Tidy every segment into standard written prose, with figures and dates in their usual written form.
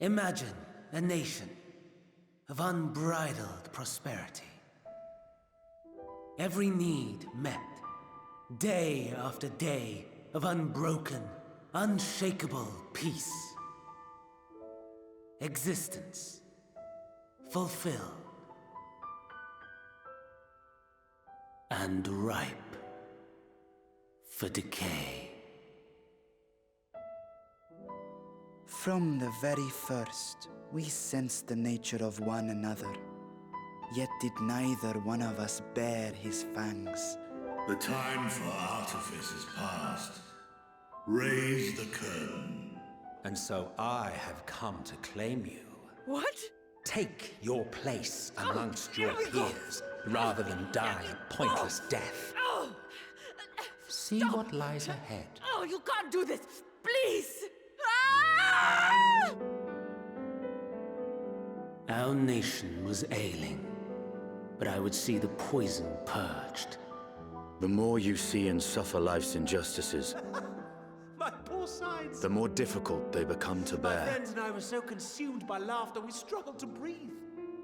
Imagine a nation of unbridled prosperity. Every need met, day after day of unbroken, unshakable peace. Existence fulfilled and ripe for decay. From the very first, we sensed the nature of one another, yet did neither one of us bare his fangs. The time for artifice is past. Raise the curtain. And so I have come to claim you. What? Take your place amongst your peers, rather than die a pointless death. See what lies ahead. Oh, you can't do this! Please! Our nation was ailing, but I would see the poison purged. The more you see and suffer life's injustices, My poor sides! the more difficult they become to My bear. friends and I were so consumed by laughter we struggled to breathe.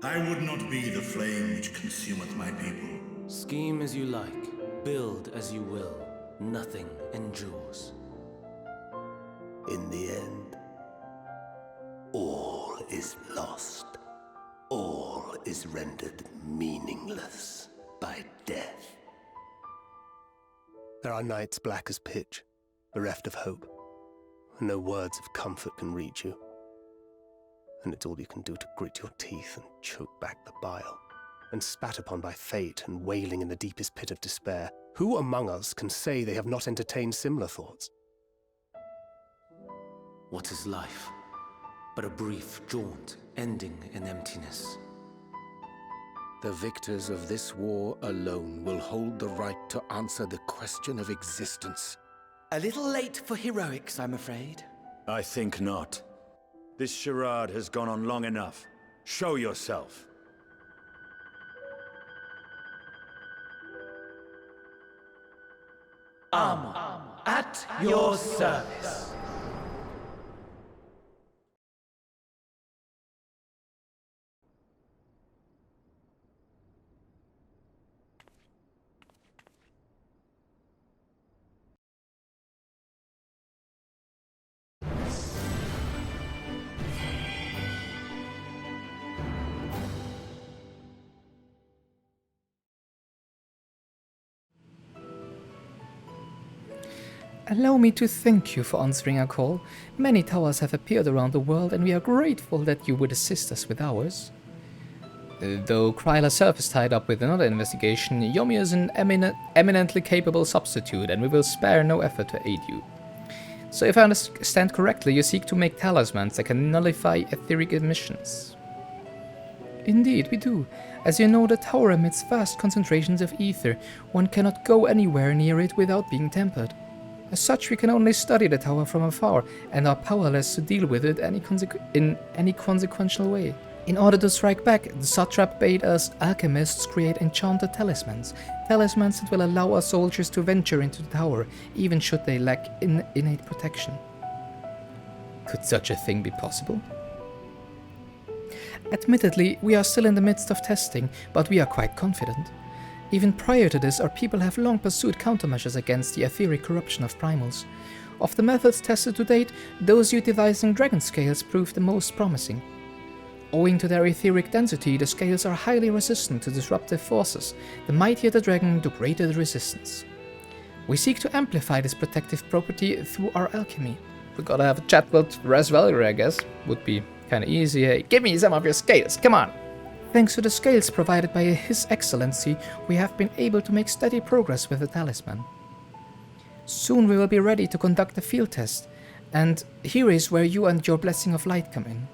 I would not be the flame which consumeth my people. Scheme as you like, build as you will, nothing endures. In the end, all is lost. All is rendered meaningless by death. There are nights black as pitch, bereft of hope, and no words of comfort can reach you. And it's all you can do to grit your teeth and choke back the bile. And spat upon by fate and wailing in the deepest pit of despair, who among us can say they have not entertained similar thoughts? What is life but a brief jaunt ending in emptiness? The victors of this war alone will hold the right to answer the question of existence. A little late for heroics, I'm afraid. I think not. This charade has gone on long enough. Show yourself. Armor, at your service. Allow me to thank you for answering our call. Many towers have appeared around the world, and we are grateful that you would assist us with ours. Though Kryl herself is tied up with another investigation, Yomi is an eminently capable substitute, and we will spare no effort to aid you. So if I understand correctly, you seek to make talismans that can nullify etheric emissions. Indeed, we do. As you know, the tower emits vast concentrations of ether. One cannot go anywhere near it without being tempered. As such, we can only study the tower from afar, and are powerless to deal with it in any consequential way. In order to strike back, the satrap bade us alchemists create enchanted talismans. Talismans that will allow our soldiers to venture into the tower, even should they lack innate protection. Could such a thing be possible? Admittedly, we are still in the midst of testing, but we are quite confident. Even prior to this, our people have long pursued countermeasures against the etheric corruption of primals. Of the methods tested to date, those utilizing dragon scales proved the most promising. Owing to their etheric density, the scales are highly resistant to disruptive forces. The mightier the dragon, the greater the resistance. We seek to amplify this protective property through our alchemy. We gotta have a chat with Resvelger, I guess. Would be kinda easy. Hey, give me some of your scales, come on! Thanks to the scales provided by His Excellency, we have been able to make steady progress with the talisman. Soon we will be ready to conduct the field test, and here is where you and your blessing of light come in.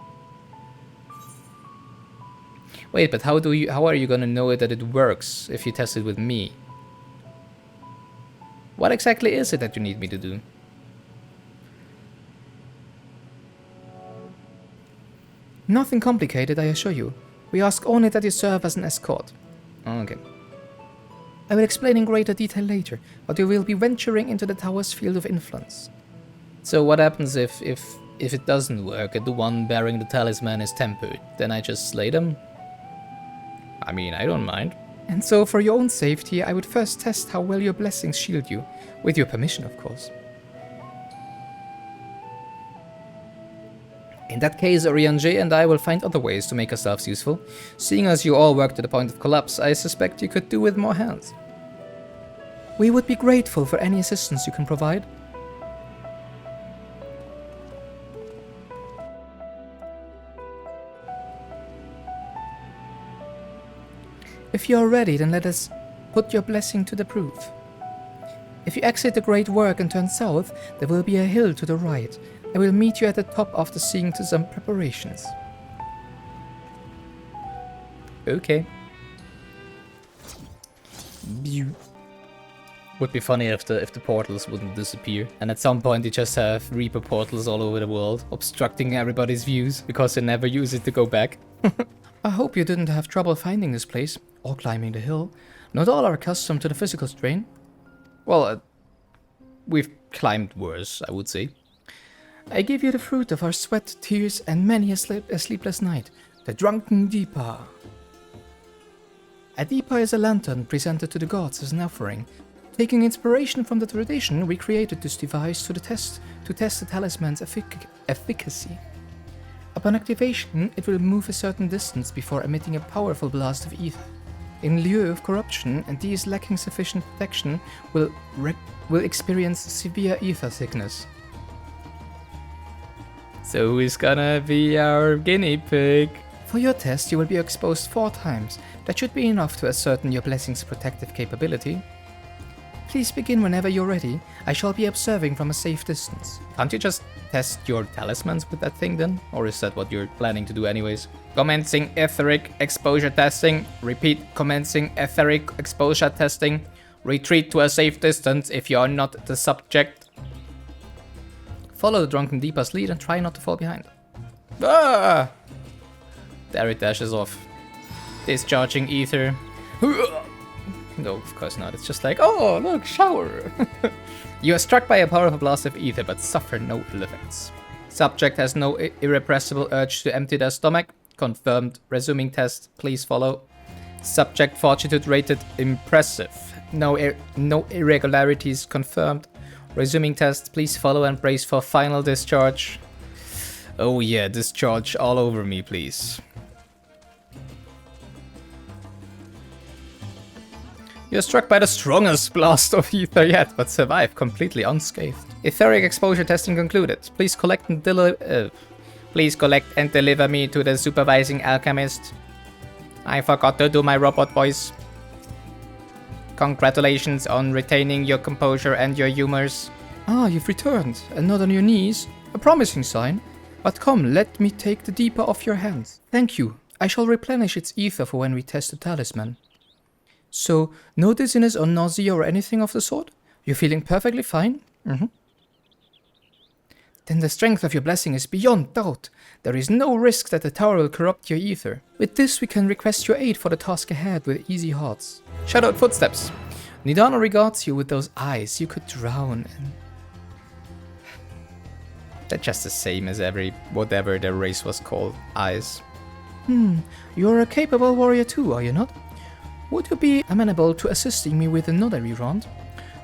Wait, but how are you gonna know that it works if you test it with me? What exactly is it that you need me to do? Nothing complicated, I assure you. We ask only that you serve as an escort. Okay. I will explain in greater detail later, but you will be venturing into the tower's field of influence. So what happens if if it doesn't work and the one bearing the talisman is tempered, then I just slay them? I mean, I don't mind. And so, for your own safety, I would first test how well your blessings shield you. With your permission, of course. In that case, Oriange and I will find other ways to make ourselves useful. Seeing as you all work to the point of collapse, I suspect you could do with more hands. We would be grateful for any assistance you can provide. If you are ready, then let us put your blessing to the proof. If you exit the great work and turn south, there will be a hill to the right. I will meet you at the top after seeing to some preparations. Okay. Would be funny if the portals wouldn't disappear, and at some point you just have Reaper portals all over the world, obstructing everybody's views because they never use it to go back. I hope you didn't have trouble finding this place, or climbing the hill. Not all are accustomed to the physical strain. Well, we've climbed worse, I would say. I give you the fruit of our sweat, tears, and many a sleepless night, the drunken Deepa. A Deepa is a lantern presented to the gods as an offering. Taking inspiration from the tradition, we created this device to test the talisman's efficacy. Upon activation, it will move a certain distance before emitting a powerful blast of ether. In lieu of corruption, and these lacking sufficient protection will experience severe ether sickness. So who's gonna be our guinea pig? For your test, you will be exposed 4 times. That should be enough to ascertain your blessing's protective capability. Please begin whenever you're ready. I shall be observing from a safe distance. Can't you just test your talismans with that thing then? Or is that what you're planning to do anyways? Commencing etheric exposure testing. Repeat, commencing etheric exposure testing. Retreat to a safe distance if you are not the subject. Follow the drunken Deepa's lead and try not to fall behind. Ah! There it dashes off. Discharging ether. No, of course not. It's just like, oh, look, shower. You are struck by a powerful blast of ether, but suffer no ill effects. Subject has no irrepressible urge to empty their stomach. Confirmed. Resuming test. Please follow. Subject fortitude rated impressive. No irregularities confirmed. Resuming test. Please follow and brace for final discharge. Oh yeah, discharge all over me, please. You're struck by the strongest blast of ether yet, but survive completely unscathed. Etheric exposure testing concluded. Please collect and deliver me to the supervising alchemist. I forgot to do my robot voice. Congratulations on retaining your composure and your humors. Ah, you've returned, and not on your knees. A promising sign. But come, let me take the Deepa off your hands. Thank you. I shall replenish its ether for when we test the talisman. So, no dizziness or nausea or anything of the sort? You're feeling perfectly fine? Mm-hmm. Then the strength of your blessing is beyond doubt. There is no risk that the tower will corrupt your ether. With this, we can request your aid for the task ahead with easy hearts. Shadowed footsteps. Nidana regards you with those eyes you could drown in. They're just the same as whatever their race was called. Eyes. You're a capable warrior too, are you not? Would you be amenable to assisting me with another round?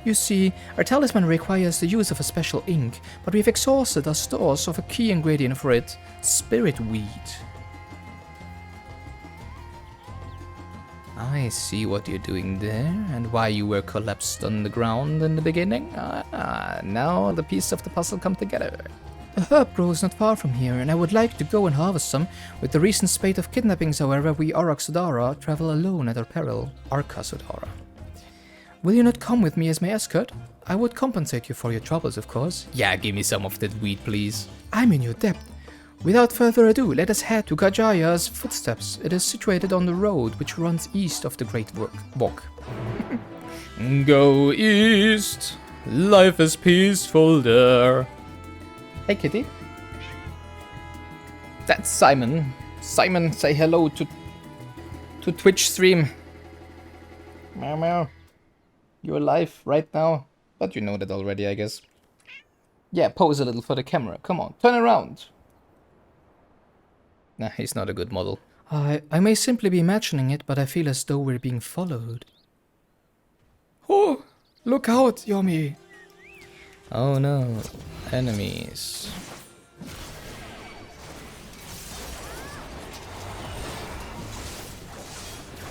You see, our talisman requires the use of a special ink, but we've exhausted our stores of a key ingredient for it, spirit weed. I see what you're doing there, and why you were collapsed on the ground in the beginning. Now the pieces of the puzzle come together. A herb grows not far from here, and I would like to go and harvest some. With the recent spate of kidnappings, however, we Sodara travel alone at our peril. Sodara. Will you not come with me as my escort? I would compensate you for your troubles, of course. Yeah, give me some of that weed, please. I'm in your debt. Without further ado, let us head to Kajaya's footsteps. It is situated on the road which runs east of the Great Walk. Go east. Life is peaceful there. Hey, kitty. That's Simon. Simon, say hello to Twitch stream. Meow meow. You're alive right now, but you know that already, I guess. Yeah, pose a little for the camera. Come on, turn around. Nah, he's not a good model. I may simply be imagining it, but I feel as though we're being followed. Oh, look out, Yomi. Oh no, enemies.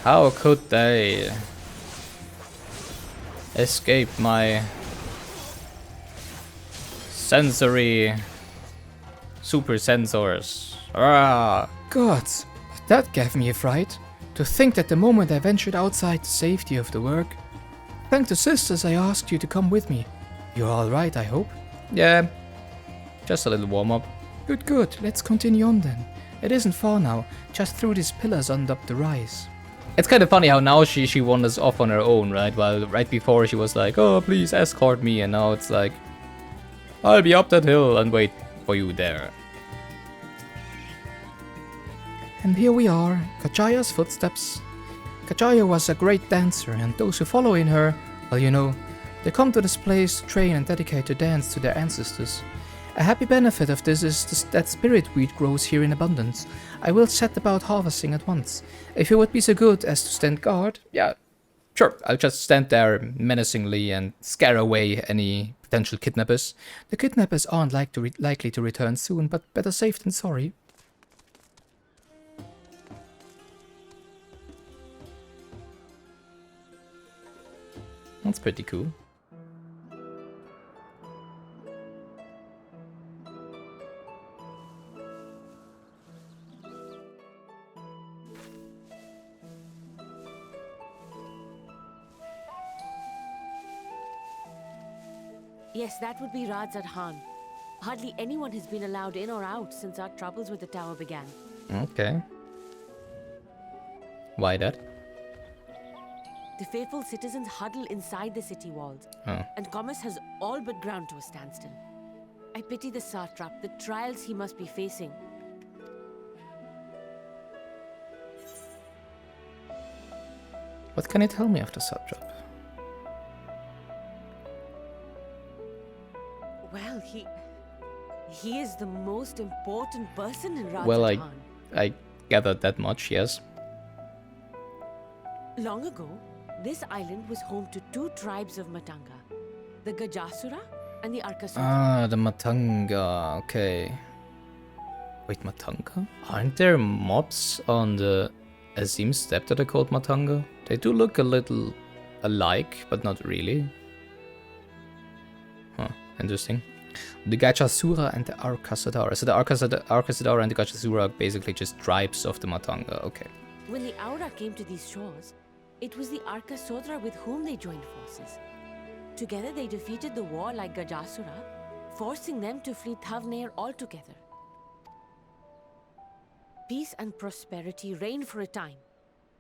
How could they escape my sensory super sensors? Ah. God, that gave me a fright. To think that the moment I ventured outside the safety of the work. Thank the sisters I asked you to come with me. You're alright, I hope? Yeah, just a little warm-up. Good, good, let's continue on then. It isn't far now, just through these pillars and up the rise. It's kind of funny how now she wanders off on her own, right? While right before she was like, oh, please escort me, and now it's like, I'll be up that hill and wait for you there. And here we are, Kajaya's footsteps. Kajaya was a great dancer, and those who follow in her, well, you know, they come to this place to train and dedicate their dance to their ancestors. A happy benefit of this is that spirit wheat grows here in abundance. I will set about harvesting at once. If you would be so good as to stand guard, yeah, sure, I'll just stand there menacingly and scare away any potential kidnappers. The kidnappers aren't likely to return soon, but better safe than sorry. That's pretty cool. Yes, that would be Radzat Khan. Hardly anyone has been allowed in or out since our troubles with the tower began. Okay. Why that? The faithful citizens huddle inside the city walls, and commerce has all but ground to a standstill. I pity the satrap, the trials he must be facing. What can you tell me of the satrap? Well, he is the most important person in Radzat Well, Khan. I gathered that much, yes. Long ago, this island was home to two tribes of Matanga, the Gajasura and the Arkasura. Ah, the Matanga, okay. Wait, Matanga? Aren't there mobs on the Azim steppe that are called Matanga? They do look a little alike, but not really. Huh, interesting. The Gajasura and the Arkasadara. So the Arkasadara and the Gajasura are basically just tribes of the Matanga, okay. When the Aura came to these shores, it was the Arkasodra with whom they joined forces. Together they defeated the warlike Gajasura, forcing them to flee Thavnair altogether. Peace and prosperity reigned for a time,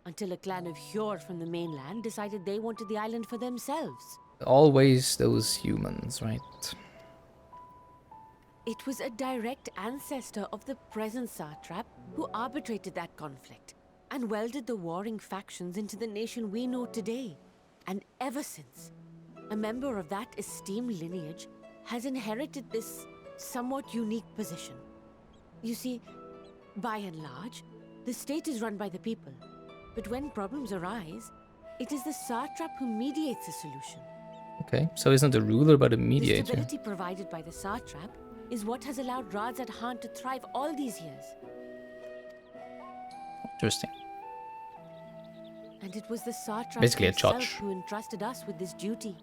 until a clan of Hjor from the mainland decided they wanted the island for themselves. Always those humans, right? It was a direct ancestor of the present satrap who arbitrated that conflict and welded the warring factions into the nation we know today. And ever since, a member of that esteemed lineage has inherited this somewhat unique position. You see, by and large, the state is run by the people. But when problems arise, it is the satrap who mediates a solution. Okay, so isn't the ruler but a The mediator? stability provided by the satrap is what has allowed Radzat Khan to thrive all these years. Interesting. And it was the satrap Basically a himself judge. who entrusted us with this duty.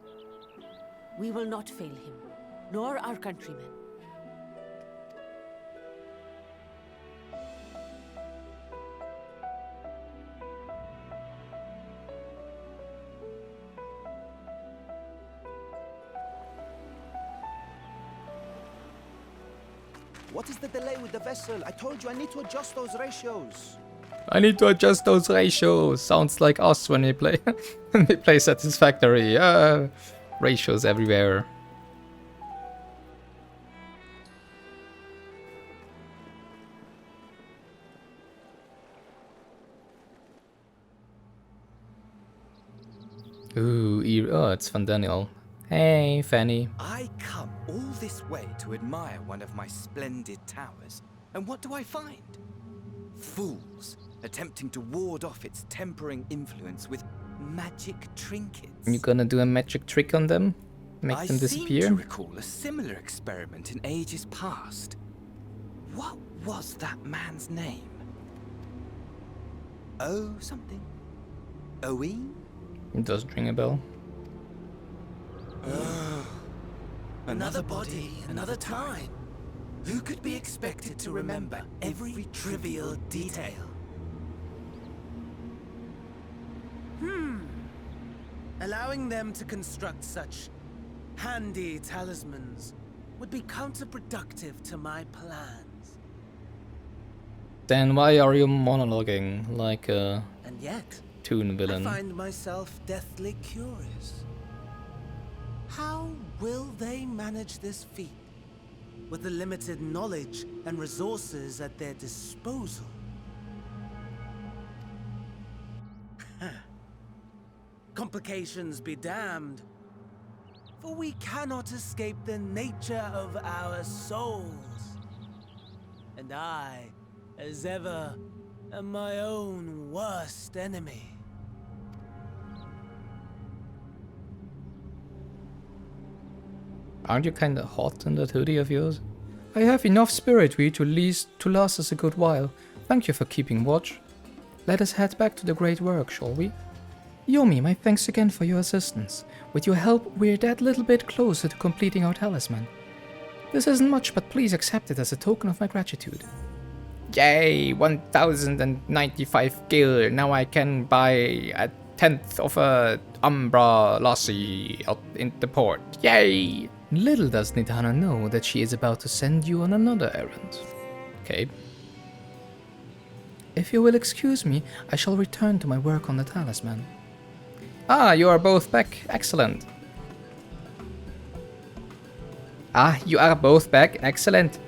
We will not fail him, nor our countrymen. What is the delay with the vessel? I told you I need to adjust those ratios. I need to adjust those ratios. Sounds like us when we play when we play Satisfactory. Ratios everywhere. Ooh, oh, it's Van Daniel. Hey, Fanny. I come all this way to admire one of my splendid towers, and what do I find? Fools attempting to ward off its tempering influence with magic trinkets. You gonna do a magic trick on them? Make them disappear? I seem to recall a similar experiment in ages past. What was that man's name? Oh, something. Owen? It does ring a bell. Another body, another time. Who could be expected to remember every trivial detail? Allowing them to construct such handy talismans would be counterproductive to my plans. Then why are you monologuing like a And yet, toon villain? I find myself deathly curious. How will they manage this feat with the limited knowledge and resources at their disposal? Complications be damned, for we cannot escape the nature of our souls. And I, as ever, am my own worst enemy. Aren't you kinda hot in that hoodie of yours? I have enough spirit to last us a good while. Thank you for keeping watch. Let us head back to the great work, shall we? Yomi, my thanks again for your assistance. With your help, we're that little bit closer to completing our talisman. This isn't much, but please accept it as a token of my gratitude. Yay, 1095 gil. Now I can buy a 10th of a Umbra lassie out in the port. Yay! Little does Nidana know that she is about to send you on another errand. Okay. If you will excuse me, I shall return to my work on the talisman. Ah, you are both back. Excellent. Ah, you are both back. Excellent.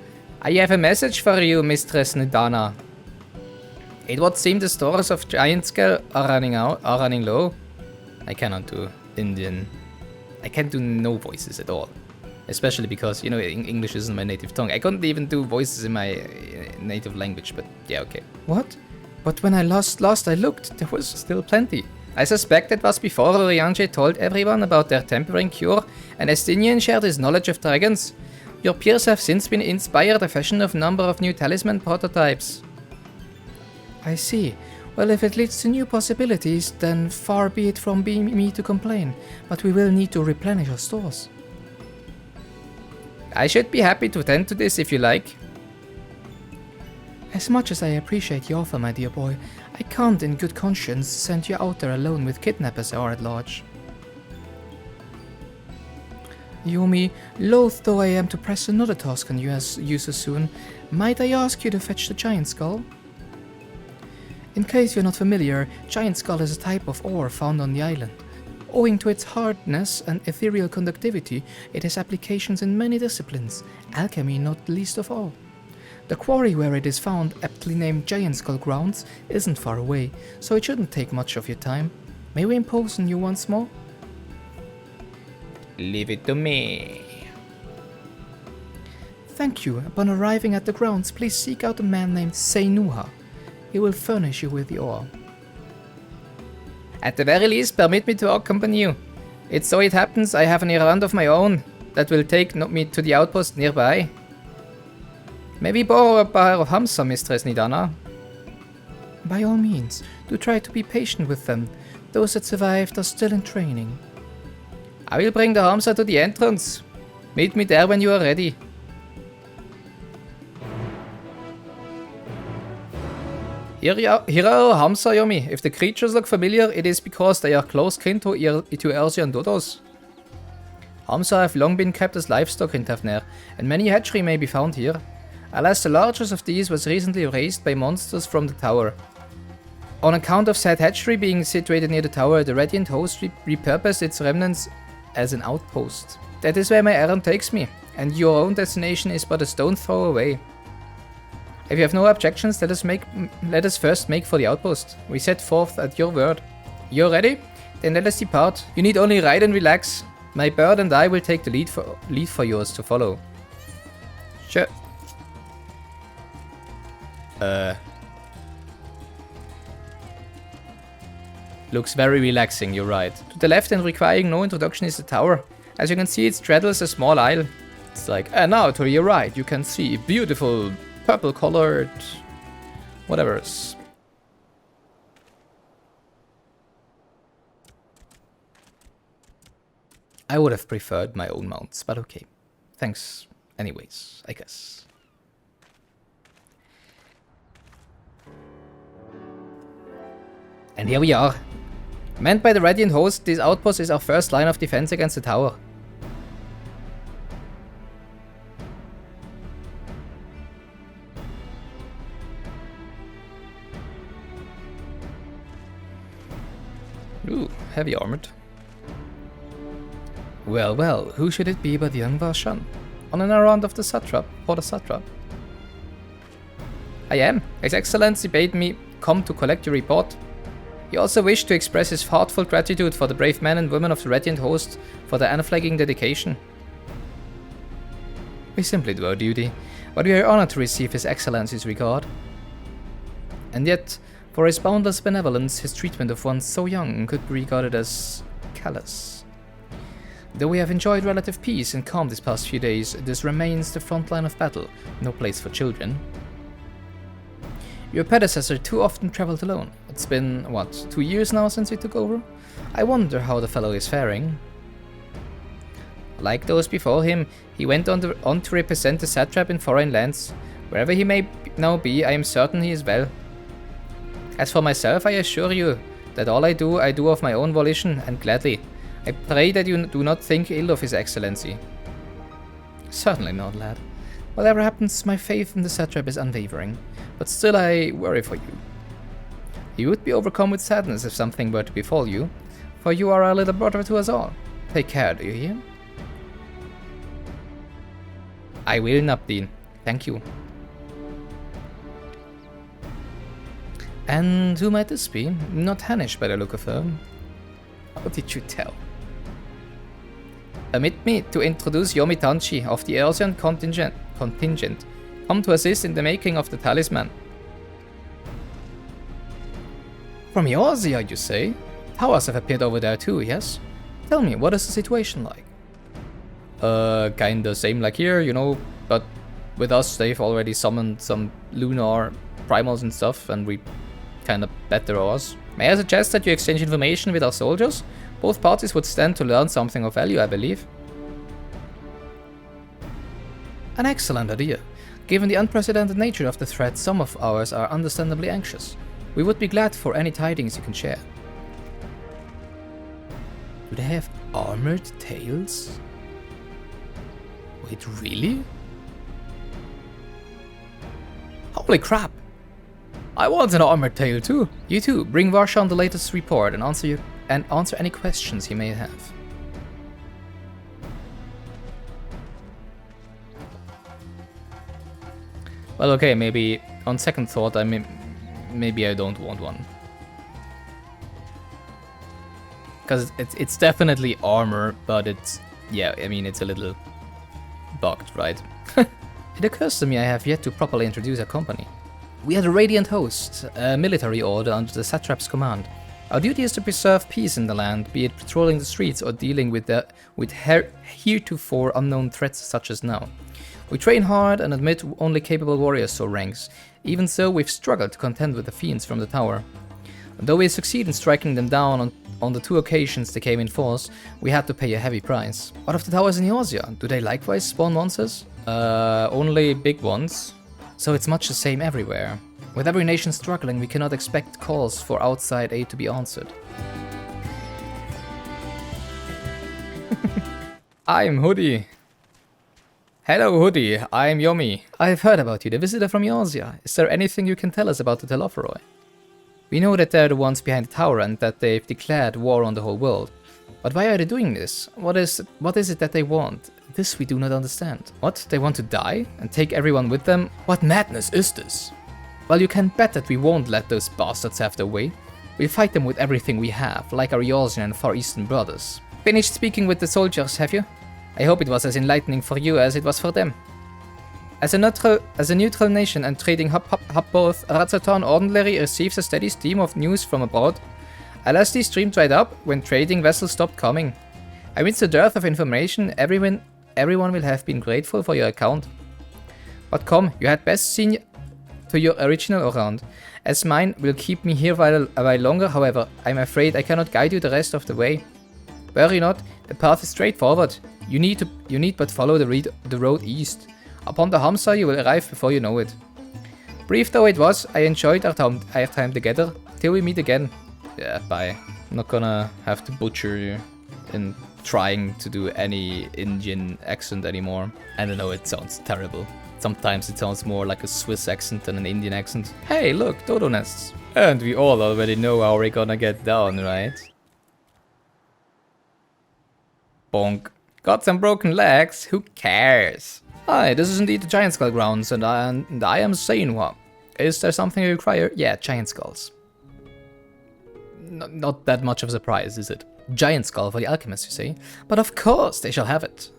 I have a message for you, Mistress Nidana. It would seem the stores of Giant Skull are running low. I cannot do Indian. I can't do no voices at all. Especially because, you know, English isn't my native tongue. I couldn't even do voices in my native language, but yeah, okay. What? But when I last I looked, there was still plenty. I suspect it was before Urianger told everyone about their tempering cure, and Estinian shared his knowledge of dragons. Your peers have since been inspired to fashion a number of new talisman prototypes. I see. Well, if it leads to new possibilities, then far be it from me to complain, but we will need to replenish our stores. I should be happy to attend to this if you like. As much as I appreciate your offer, my dear boy, I can't in good conscience send you out there alone with kidnappers are at large. Yumi, loath though I am to press another task on you so soon, might I ask you to fetch the Giant Skull? In case you're not familiar, Giant Skull is a type of ore found on the island. Owing to its hardness and ethereal conductivity, it has applications in many disciplines, alchemy not least of all. The quarry where it is found, aptly named Giant Skull Grounds, isn't far away, so it shouldn't take much of your time. May we impose on you once more? Leave it to me. Thank you. Upon arriving at the grounds, please seek out a man named Seinuha. He will furnish you with the ore. At the very least, permit me to accompany you. It so it happens I have an errand of my own that will take me to the outpost nearby. Maybe borrow a pair of Hamsa, Mistress Nidana. By all means, do try to be patient with them. Those that survived are still in training. I will bring the Hamsa to the entrance. Meet me there when you are ready. Here are Hamsa, Yomi. If the creatures look familiar, it is because they are close kin to Ersian dodos. Hamsa have long been kept as livestock in Tafner, and many hatchery may be found here. Alas, the largest of these was recently raised by monsters from the tower. On account of said hatchery being situated near the tower, the Radiant Host repurposed its remnants as an outpost. That is where my errand takes me, and your own destination is but a stone's throw away. If you have no objections, let us first make for the outpost. We set forth at your word. You're ready? Then let us depart. You need only ride and relax. My bird and I will take the lead for yours to follow. Sure. Looks very relaxing, you're right. To the left and requiring no introduction is the tower. As you can see, it straddles a small isle. It's like, and now to your right, you can see beautiful purple-colored whatever's. I would have preferred my own mounts, but okay. Thanks anyways, I guess. And here we are. Manned by the Radiant Host, this outpost is our first line of defense against the tower. Ooh, heavy armored. Well, well, who should it be but young Varshan? On an errand of the Satrap, for the Satrap. I am. His Excellency bade me come to collect your report. He also wished to express his heartfelt gratitude for the brave men and women of the Radiant Host for their unflagging dedication. We simply do our duty, but we are honored to receive His Excellency's regard. And yet, for his boundless benevolence, his treatment of one so young could be regarded as callous. Though we have enjoyed relative peace and calm these past few days, this remains the front line of battle, no place for children. Your predecessor too often traveled alone. It's been, what, 2 years now since he took over? I wonder how the fellow is faring. Like those before him, he went on to represent the satrap in foreign lands. Wherever he may now be, I am certain he is well. As for myself, I assure you that all I do of my own volition and gladly. I pray that you do not think ill of His Excellency. Certainly not, lad. Whatever happens, my faith in the satrap is unwavering, but still I worry for you. You would be overcome with sadness if something were to befall you, for you are a little brother to us all. Take care, do you hear? I will, Nabdeen. Thank you. And who might this be? Not Hanish by the look of her. How did you tell? Permit me to introduce Yomi Tanchi of the Earthian contingent, come to assist in the making of the talisman. From Eorzea, you say? Towers have appeared over there too, yes? Tell me, what is the situation like? Kinda same like here, you know, but with us they've already summoned some lunar primals and stuff, and we kinda bet their oars. May I suggest that you exchange information with our soldiers? Both parties would stand to learn something of value, I believe. An excellent idea. Given the unprecedented nature of the threat, some of ours are understandably anxious. We would be glad for any tidings you can share. Do they have armored tails? Wait, really? Holy crap! I want an armored tail too. You too, bring Varshan the latest report and answer any questions he may have. Well, okay, maybe on second thought, maybe I don't want one. Because it's definitely armor, but it's, yeah, I mean, it's a little bugged, right? It occurs to me I have yet to properly introduce our company. We are the Radiant Host, a military order under the Satrap's command. Our duty is to preserve peace in the land, be it patrolling the streets or dealing with heretofore unknown threats such as now. We train hard and admit only capable warriors so ranks. Even so, we've struggled to contend with the fiends from the tower. Though we succeed in striking them down on the 2 occasions they came in force, we had to pay a heavy price. What of the towers in Eorzea? Do they likewise spawn monsters? Only big ones. So it's much the same everywhere. With every nation struggling, we cannot expect calls for outside aid to be answered. I'm Hoodie. Hello, Hoodie. I'm Yomi. I've heard about you, the visitor from Eorzea. Is there anything you can tell us about the Telophoroi? We know that they're the ones behind the tower and that they've declared war on the whole world. But why are they doing this? What is it that they want? This we do not understand. What? They want to die? And take everyone with them? What madness is this? Well, you can bet that we won't let those bastards have their way. We'll fight them with everything we have, like our Eorzean and Far Eastern brothers. Finished speaking with the soldiers, have you? I hope it was as enlightening for you as it was for them. As a neutral nation and trading hub both, Ratzaton ordinarily receives a steady stream of news from abroad. Alas, the stream dried up when trading vessels stopped coming. Amidst the dearth of information, everyone will have been grateful for your account. But come, you had best seen to your original around, as mine will keep me here a while longer. However, I'm afraid I cannot guide you the rest of the way. Worry not, the path is straightforward. You need but follow the road east. Upon the Hamsa you will arrive before you know it. Brief though it was, I enjoyed our time together. Till we meet again. Yeah, bye. I'm not gonna have to butcher you in trying to do any Indian accent anymore. I don't know, it sounds terrible. Sometimes it sounds more like a Swiss accent than an Indian accent. Hey, look, dodo nests. And we all already know how we're gonna get down, right? Bonk. Got some broken legs? Who cares? Hi, this is indeed the Giant Skull grounds, and I am Seinwa. Is there something you require? Yeah, Giant Skulls. Not that much of a surprise, is it? Giant Skull for the alchemists, you say? But of course they shall have it.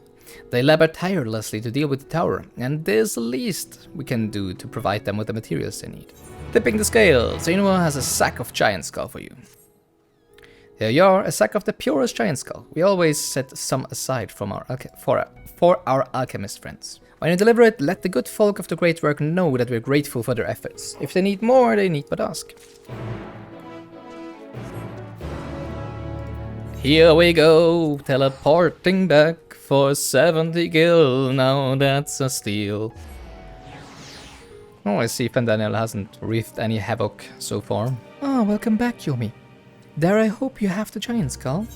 They labor tirelessly to deal with the tower, and there's the least we can do to provide them with the materials they need. Tipping the scale, Seinwa has a sack of Giant Skull for you. Here you are, a sack of the purest Giant Skull. We always set some aside from for our alchemist friends. When you deliver it, let the good folk of the great work know that we're grateful for their efforts. If they need more, they need but ask. Here we go, teleporting back for 70 gil. Now that's a steal. Oh, I see Fandaniel hasn't wreaked any havoc so far. Ah, welcome back, Yomi. There, I hope you have the Giant Skull.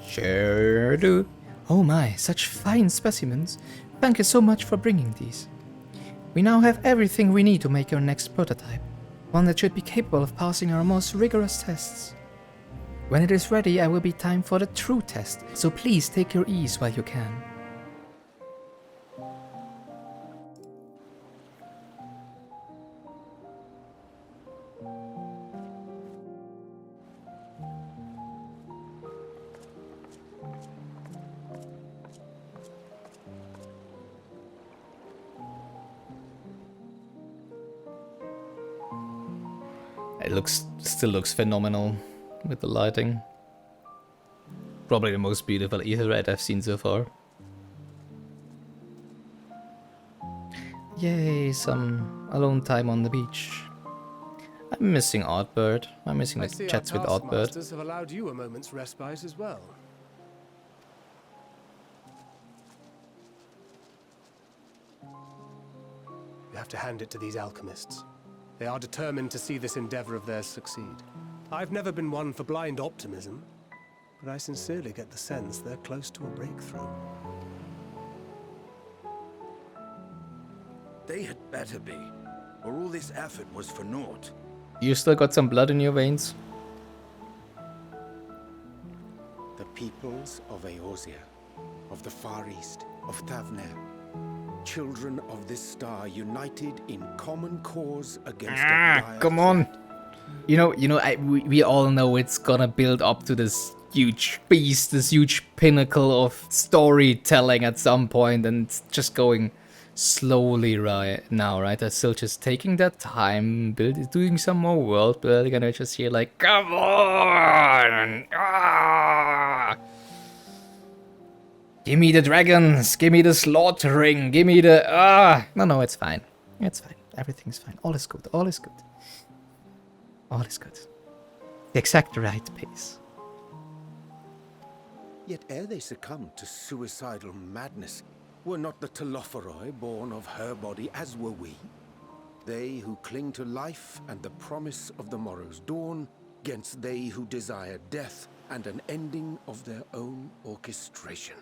Sure do. Oh my, such fine specimens. Thank you so much for bringing these. We now have everything we need to make your next prototype. One that should be capable of passing our most rigorous tests. When it is ready, it will be time for the true test, so please take your ease while you can. It still looks phenomenal with the lighting. Probably the most beautiful Aetherite I've seen so far. Yay, some alone time on the beach. I'm missing Artbird. I'm missing the chats with Artbird. Have allowed you a moment's respite as well. You have to hand it to these alchemists. They are determined to see this endeavor of theirs succeed. I've never been one for blind optimism, but I sincerely get the sense they're close to a breakthrough. They had better be, or all this effort was for naught. You still got some blood in your veins? The peoples of Eorzea, of the Far East, of Thavner, children of this star united in common cause against come on. You know, we all know it's gonna build up to this huge beast, this huge pinnacle of storytelling at some point, and it's just going slowly right now, right? They're still just taking their time, doing some more world building, and I just hear like, come on! Ah! Give me the dragons, give me the slaughtering, give me the... No, it's fine. It's fine. Everything's fine. All is good. All is good. All is good. The exact right pace. Yet ere they succumbed to suicidal madness, were not the Telophoroi born of her body as were we? They who cling to life and the promise of the morrow's dawn, against they who desire death and an ending of their own orchestration.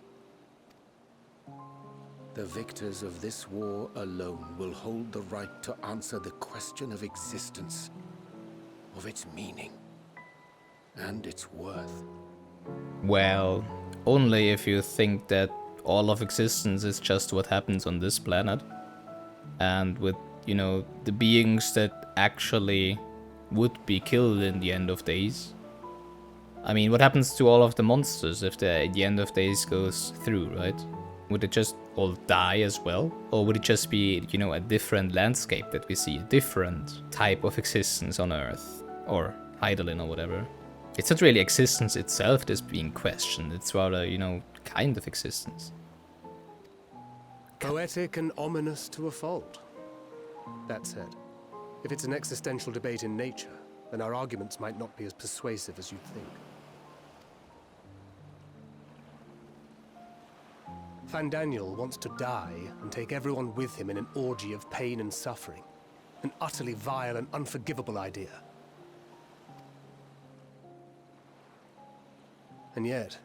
The victors of this war alone will hold the right to answer the question of existence, of its meaning, and its worth. Well, only if you think that all of existence is just what happens on this planet. And with, you know, the beings that actually would be killed in the end of days. I mean, what happens to all of the monsters if the end of days goes through, right? Would it just all die as well? Or would it just be, you know, a different landscape that we see? A different type of existence on Earth? Or Hydaelyn or whatever. It's not really existence itself that's being questioned. It's rather, you know, kind of existence. Poetic and ominous to a fault. That said, if it's an existential debate in nature, then our arguments might not be as persuasive as you'd think. Fandaniel wants to die and take everyone with him in an orgy of pain and suffering. An utterly vile and unforgivable idea. And yet,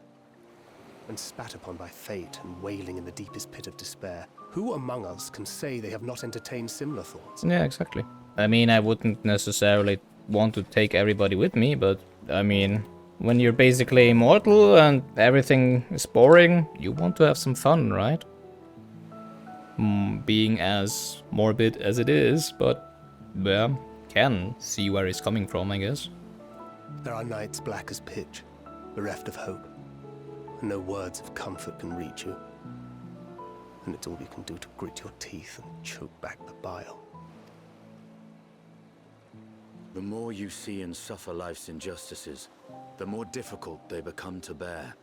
when spat upon by fate and wailing in the deepest pit of despair, who among us can say they have not entertained similar thoughts? Yeah, exactly. I mean, I wouldn't necessarily want to take everybody with me, but I mean, when you're basically immortal and everything is boring, you want to have some fun, right? Being as morbid as it is, but yeah, can see where it's coming from, I guess. There are nights black as pitch, bereft of hope, and no words of comfort can reach you. And it's all you can do to grit your teeth and choke back the bile. The more you see and suffer life's injustices, the more difficult they become to bear.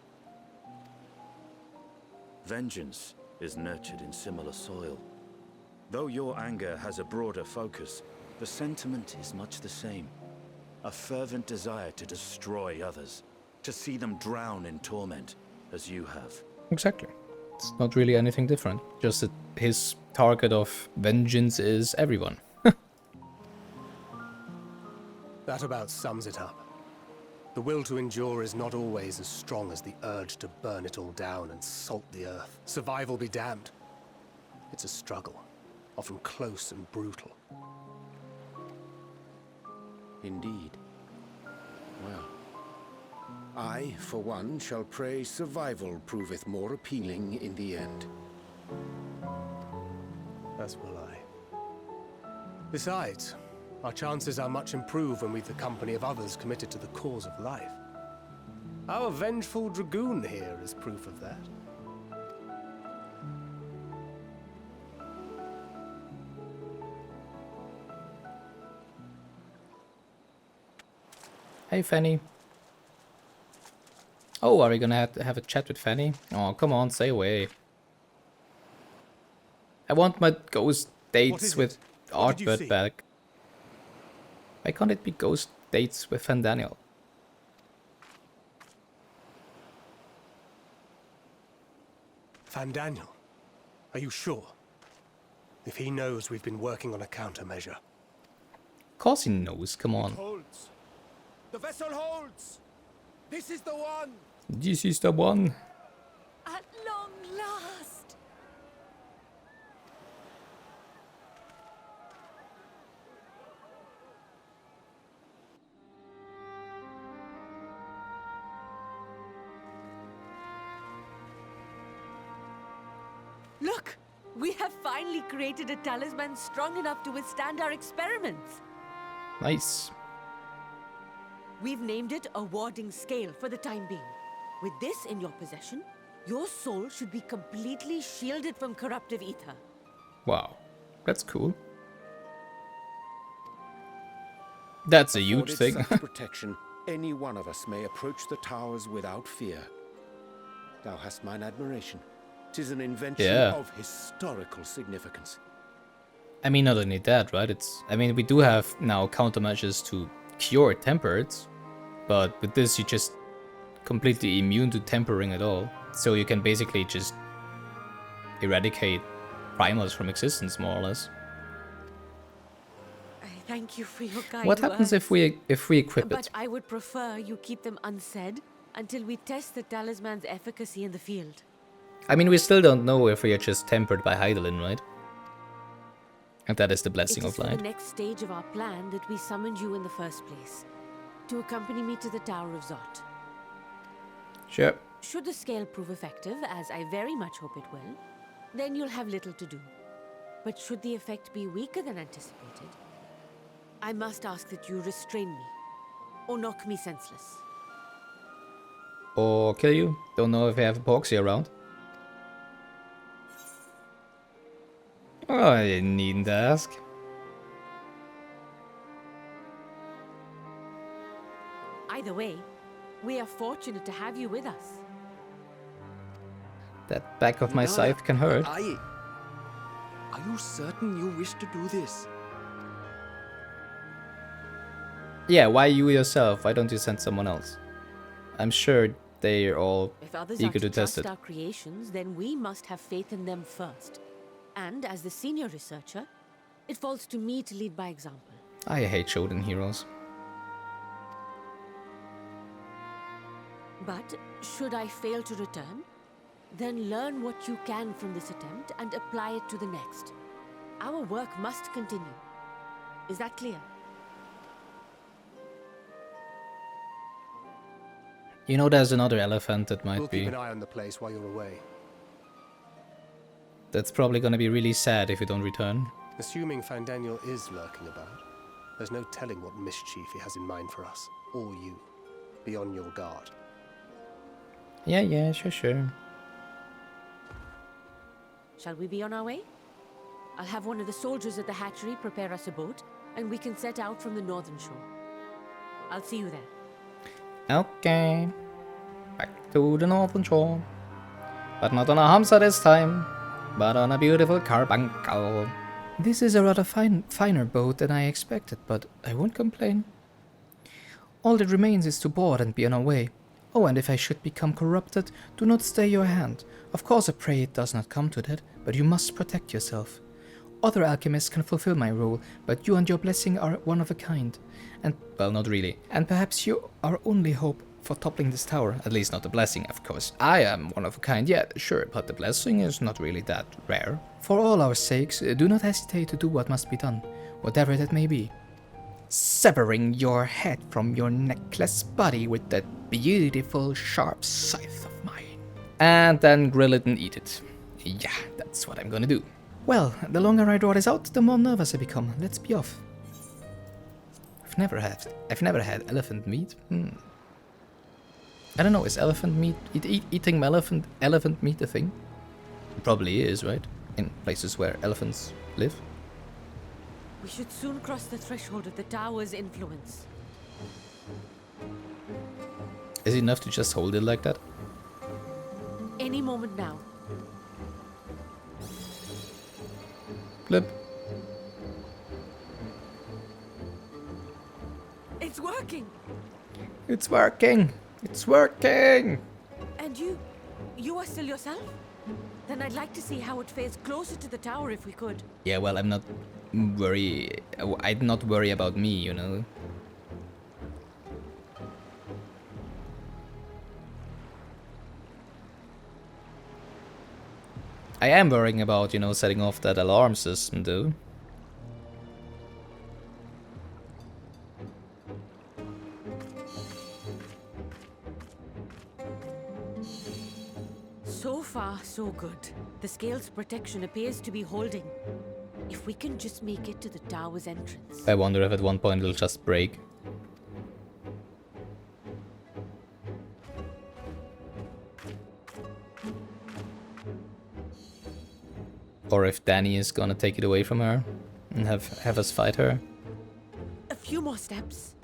Vengeance is nurtured in similar soil. Though your anger has a broader focus, the sentiment is much the same. A fervent desire to destroy others, to see them drown in torment, as you have. Exactly. It's not really anything different, just that his target of vengeance is everyone. That about sums it up. The will to endure is not always as strong as the urge to burn it all down and salt the earth. Survival be damned. It's a struggle, often close and brutal. Indeed. Well, I, for one, shall pray survival proveth more appealing in the end. As will I. Besides, our chances are much improved when we've the company of others committed to the cause of life. Our vengeful dragoon here is proof of that. Hey, Fanny. Oh, are we gonna have a chat with Fanny? Oh, come on, say away. I want my ghost dates with Artbird back. Why can't it be ghost dates with Fandaniel? Fandaniel, are you sure? If he knows we've been working on a countermeasure. Of course he knows, come on. It holds. The vessel holds! This is the one! This is the one. At long last! Look! We have finally created a talisman strong enough to withstand our experiments. Nice. We've named it a warding scale for the time being. With this in your possession, your soul should be completely shielded from corruptive ether. Wow, that's cool. That's a huge Afforded thing. such protection, any one of us may approach the towers without fear. Thou hast mine admiration. 'Tis an invention of historical significance. I mean, not only that, right? I mean, we do have now countermeasures to cure tempered, but with this, you're just completely immune to tempering at all. So you can basically just eradicate primals from existence, more or less. I thank you for your kind What happens words. if we equip But it? I would prefer you keep them unsaid until we test the talisman's efficacy in the field. I mean, we still don't know if we are just tempered by Hydaelyn, right? And that is the blessing It of is for light. the next stage of our plan that we summoned you in the first place, to accompany me to the Tower of Zot. Sure. Should the scale prove effective, as I very much hope it will, then you'll have little to do. But should the effect be weaker than anticipated, I must ask that you restrain me, or knock me senseless. or kill you. Don't know if I have a proxy around. Oh, I needn't ask. Either way, we are fortunate to have you with us. That back of my scythe can hurt. Are you certain you wish to do this? Yeah, why you yourself? Why don't you send someone else? I'm sure they're all If others eager are to to test trust it. our creations, then we must have faith in them first. And as the senior researcher, it falls to me to lead by example. I hate chosen heroes. But should I fail to return, then learn what you can from this attempt and apply it to the next. Our work must continue. Is that clear? You know, there's another elephant that might We'll be... keep an eye on the place while you're away. That's probably gonna be really sad if you don't return. Assuming Fandaniel is lurking about, there's no telling what mischief he has in mind for us, or you. Be on your guard. Yeah, sure. Shall we be on our way? I'll have one of the soldiers at the hatchery prepare us a boat, and we can set out from the northern shore. I'll see you there. Okay. Back to the northern shore. But not on a Hamsa this time, but on a beautiful carbuncle. This is a rather finer boat than I expected, but I won't complain. All that remains is to board and be on our way. Oh, and if I should become corrupted, do not stay your hand. Of course I pray it does not come to that, but you must protect yourself. Other alchemists can fulfill my role, but you and your blessing are one of a kind. And, well, not really. And perhaps you are only hope for toppling this tower. At least not the blessing, of course. I am one of a kind, yeah, sure, but the blessing is not really that rare. For all our sakes, do not hesitate to do what must be done, whatever that may be. Severing your head from your necklace body with that beautiful sharp scythe of mine. And then grill it and eat it. Yeah, that's what I'm gonna do. Well, the longer I draw this out, the more nervous I become. Let's be off. I've never had elephant meat. I don't know, is elephant meat, eating elephant meat a thing? It probably is, right? In places where elephants live. We should soon cross the threshold of the tower's influence. Is it enough to just hold it like that? Any moment now. Flip. It's working! It's working! It's working! And you are still yourself? Then I'd like to see how it fares closer to the tower if we could. Yeah, well, I'd not worry about me, you know. I am worrying about, you know, setting off that alarm system, though. So far, so good. The scale's protection appears to be holding. If we can just make it to the tower's entrance. I wonder if at one point it'll just break. Or if Danny is gonna take it away from her and have us fight her. A few more steps.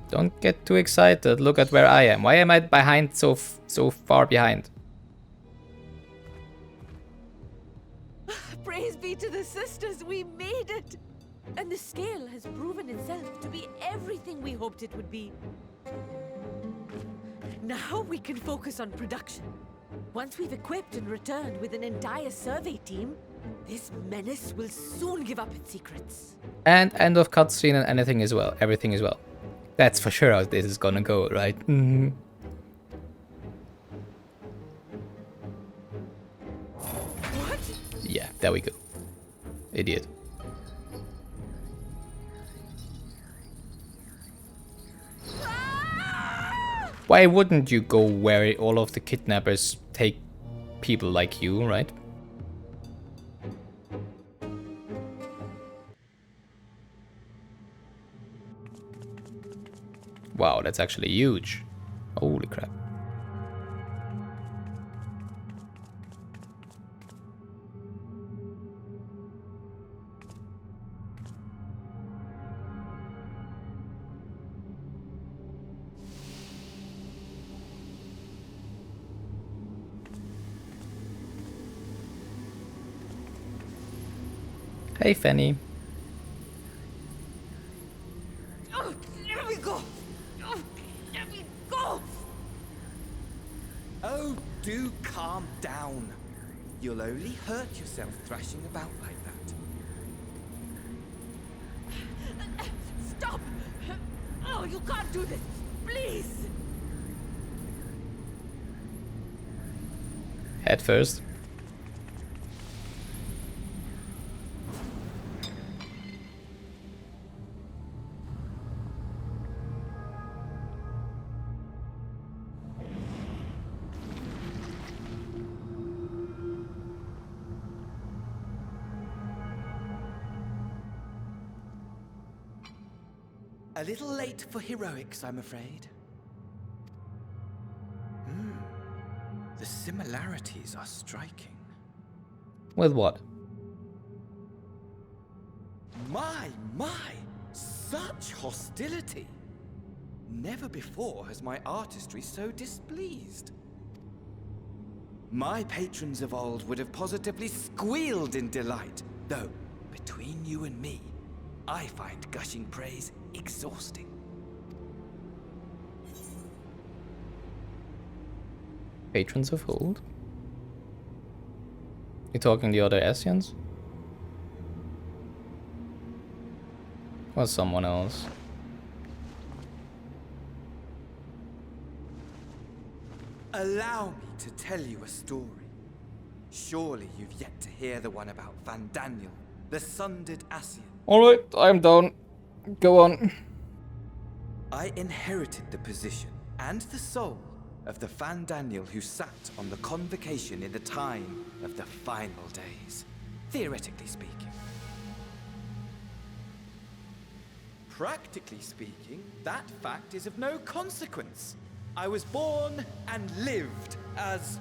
Don't get too excited. Look at where I am. Why am I behind so far behind? Praise be to the sisters, we made it! And the scale has proven itself to be everything we hoped it would be. Now we can focus on production. Once we've equipped and returned with an entire survey team, this menace will soon give up its secrets. And end of cutscene and anything as well. Everything as well. That's for sure how this is gonna go, right? What? Yeah, there we go. Idiot. Why wouldn't you go where all of the kidnappers take people like you, right? Wow, that's actually huge. Holy crap. Hey, Fanny. Oh, let me go! Oh, let me go! Oh, do calm down. You'll only hurt yourself thrashing about like that. Stop! Oh, you can't do this! Please! Head first. A little late for heroics, I'm afraid. The similarities are striking. With what? My! Such hostility! Never before has my artistry so displeased. My patrons of old would have positively squealed in delight, though, between you and me, I find gushing praise exhausting. Patrons of old? You talking the other Asians? Or someone else? Allow me to tell you a story. Surely you've yet to hear the one about Van Daniel, the sundered Asian. Alright, I'm down. Go on. I inherited the position and the soul of the Van Daniel who sat on the convocation in the time of the final days, theoretically speaking. Practically speaking, that fact is of no consequence. I was born and lived as,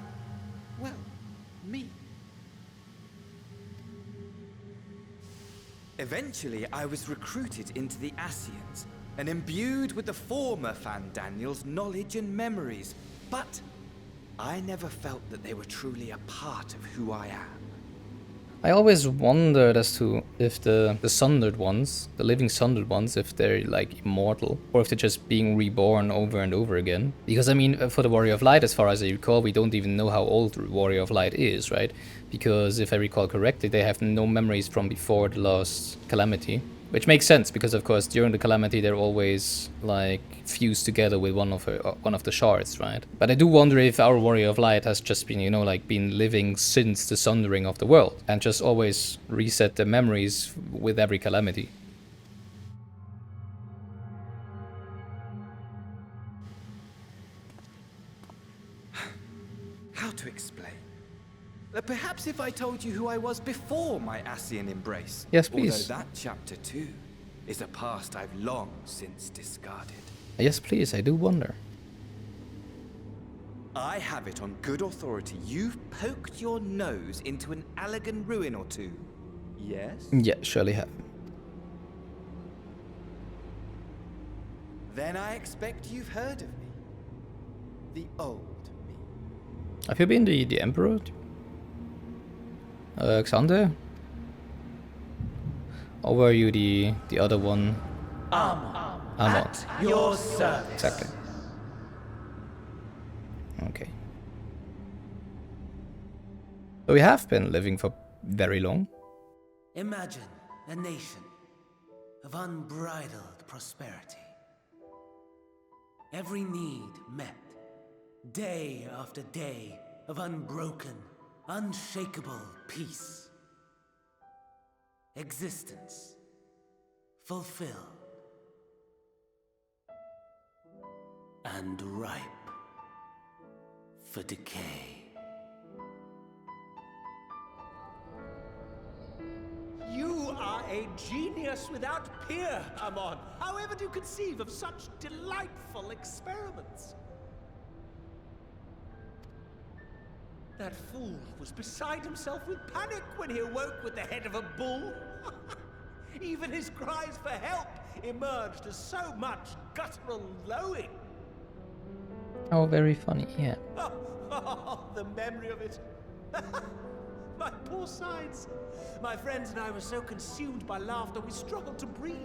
well, me. Eventually, I was recruited into the Asians and imbued with the former Van Daniel's knowledge and memories, but I never felt that they were truly a part of who I am. I always wondered as to if the sundered ones, the living sundered ones, if they're like immortal, or if they're just being reborn over and over again. Because I mean, for the Warrior of Light, as far as I recall, we don't even know how old the Warrior of Light is, right? Because if I recall correctly, they have no memories from before the last calamity. Which makes sense, because of course during the calamity they're always like fused together with one of the shards, right? But I do wonder if our Warrior of Light has just been, you know, like been living since the sundering of the world and just always reset the memories with every calamity. How to explain? Perhaps if I told you who I was before my Asian embrace. Yes, please. Although that chapter too is a past I've long since discarded. Yes, please, I do wonder. I have it on good authority you've poked your nose into an Allegan ruin or two. Yes? Yeah, surely have. Then I expect you've heard of me. The old me. Have you been the Emperor? Alexander? Or were you the other one? Amon. At your service. Exactly. Okay. So we have been living for very long. Imagine a nation of unbridled prosperity. Every need met, day after day of unbroken, unshakable peace. Existence fulfilled and ripe for decay. You are a genius without peer, Amon. However do you conceive of such delightful experiments? That fool was beside himself with panic when he awoke with the head of a bull. Even his cries for help emerged as so much guttural lowing. Oh, very funny, yeah. The memory of it. My poor sides. My friends and I were so consumed by laughter we struggled to breathe.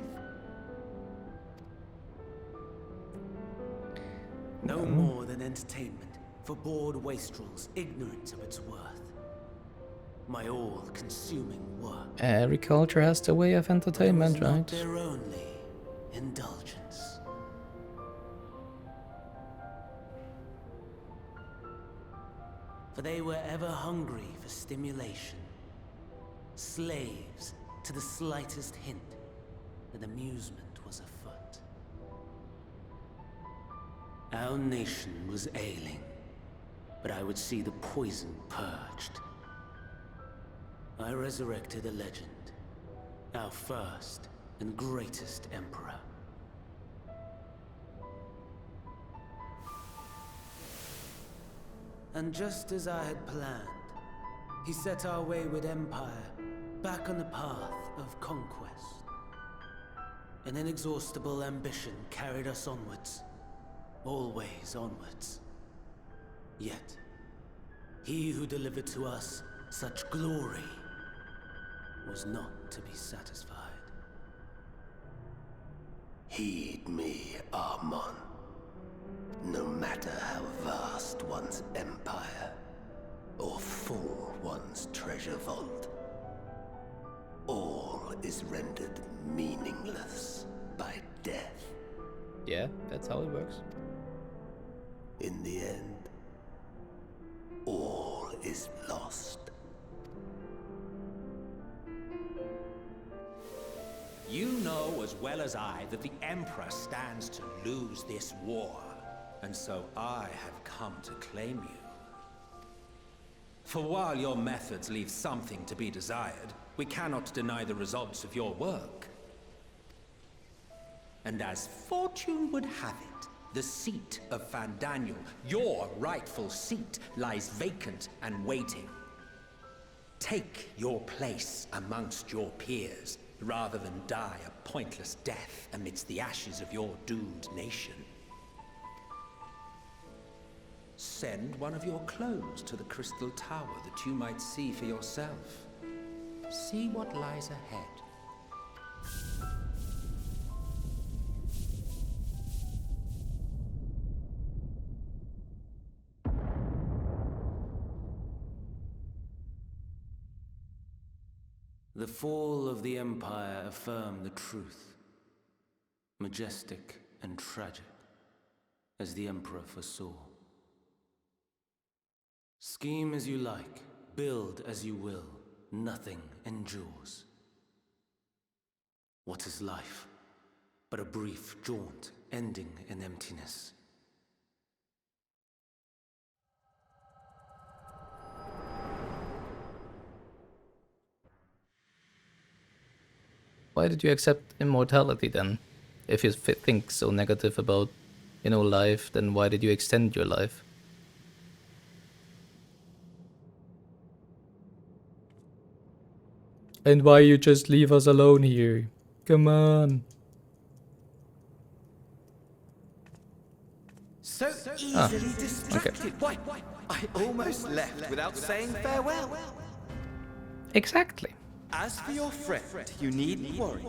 No more than entertainment for bored wastrels ignorant of its worth. My all-consuming work. Every culture has their way of entertainment, right? Not their only indulgence. For they were ever hungry for stimulation, slaves to the slightest hint that amusement was afoot. Our nation was ailing, but I would see the poison purged. I resurrected a legend, our first and greatest emperor. And just as I had planned, he set our wayward empire back on the path of conquest. An inexhaustible ambition carried us onwards, always onwards. Yet, he who delivered to us such glory was not to be satisfied. Heed me, Armon. No matter how vast one's empire, or full one's treasure vault, all is rendered meaningless by death. Yeah, that's how it works. In the end, all is lost. You know as well as I that the Emperor stands to lose this war, and so I have come to claim you. For while your methods leave something to be desired, we cannot deny the results of your work. And as fortune would have it, the seat of Fandaniel, your rightful seat, lies vacant and waiting. Take your place amongst your peers, rather than die a pointless death amidst the ashes of your doomed nation. Send one of your clones to the Crystal Tower that you might see for yourself. See what lies ahead. The fall of the Empire affirmed the truth, majestic and tragic, as the Emperor foresaw. Scheme as you like, build as you will, nothing endures. What is life but a brief jaunt ending in emptiness? Why did you accept immortality then? If you think so negative about, life, then why did you extend your life? And why you just leave us alone here? Come on. So easily distracted. Okay. Why? I almost left without saying farewell. Exactly. As for your friend, you needn't worry.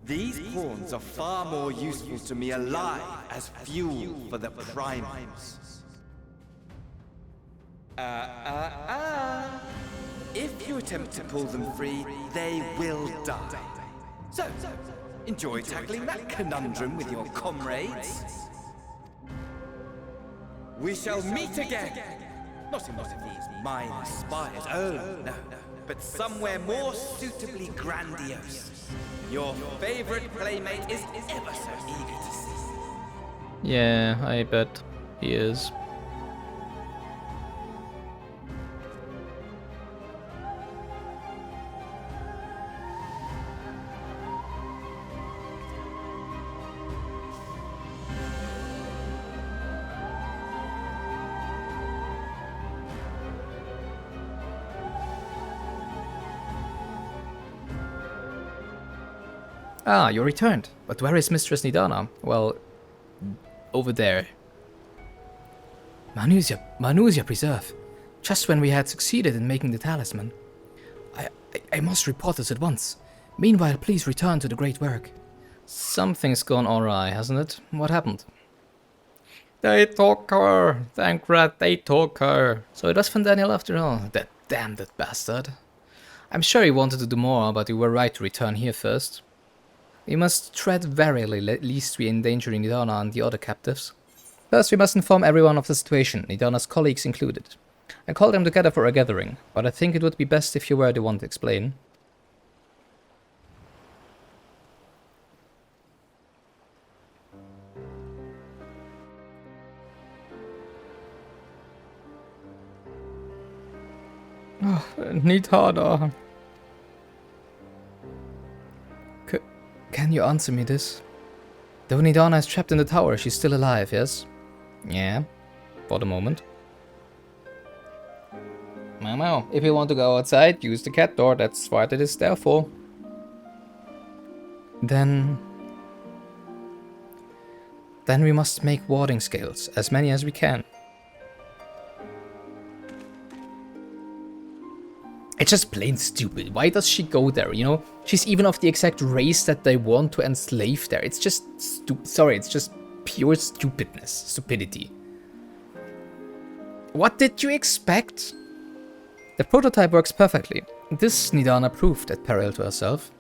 These pawns are far more useful to me alive as fuel for the primals. If you attempt to pull them free, they will die. So, enjoy tackling that conundrum with your comrades. We shall meet again! Not in one of these minor spires, oh no, but somewhere more suitably grandiose. Your favorite playmate is ever so eager to see. Yeah, I bet he is. Ah, you returned. But where is Mistress Nidana? Well, over there. Manusia Preserve. Just when we had succeeded in making the talisman. I must report this at once. Meanwhile, please return to the great work. Something's gone awry, hasn't it? What happened? They took her. Thankrat, they took her. So it was Fandaniel after all. That damned bastard. I'm sure he wanted to do more, but you were right to return here first. We must tread warily, lest we endanger Nidana and the other captives. First, we must inform everyone of the situation, Nidana's colleagues included. I called them together for a gathering, but I think it would be best if you were the one to explain. Oh, Nidana. Can you answer me this? Though Nidana is trapped in the tower, she's still alive, yes? Yeah, for the moment. Mama, if you want to go outside, use the cat door, that's what it is there for. Then we must make warding scales, as many as we can. It's just plain stupid. Why does she go there, you know? She's even of the exact race that they want to enslave there. It's just it's just pure stupidity. What did you expect? The prototype works perfectly. This Nidana proved at peril to herself.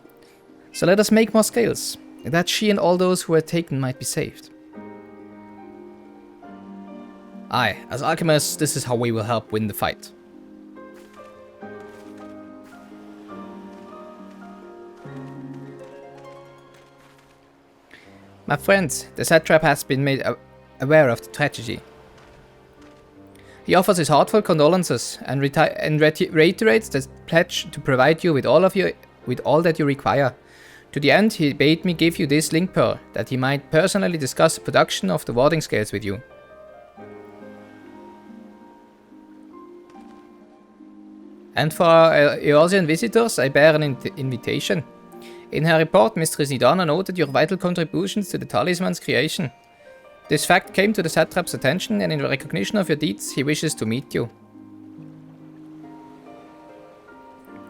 So let us make more scales, that she and all those who were taken might be saved. Aye, as alchemists, this is how we will help win the fight. My friends, the satrap has been made aware of the tragedy. He offers his heartfelt condolences and reiterates the pledge to provide you with all that you require. To the end, he bade me give you this link pearl, that he might personally discuss the production of the warding scales with you. And for our Eorzean visitors, I bear an invitation. In her report, Mistress Nidana noted your vital contributions to the talisman's creation. This fact came to the satrap's attention, and in recognition of your deeds, he wishes to meet you.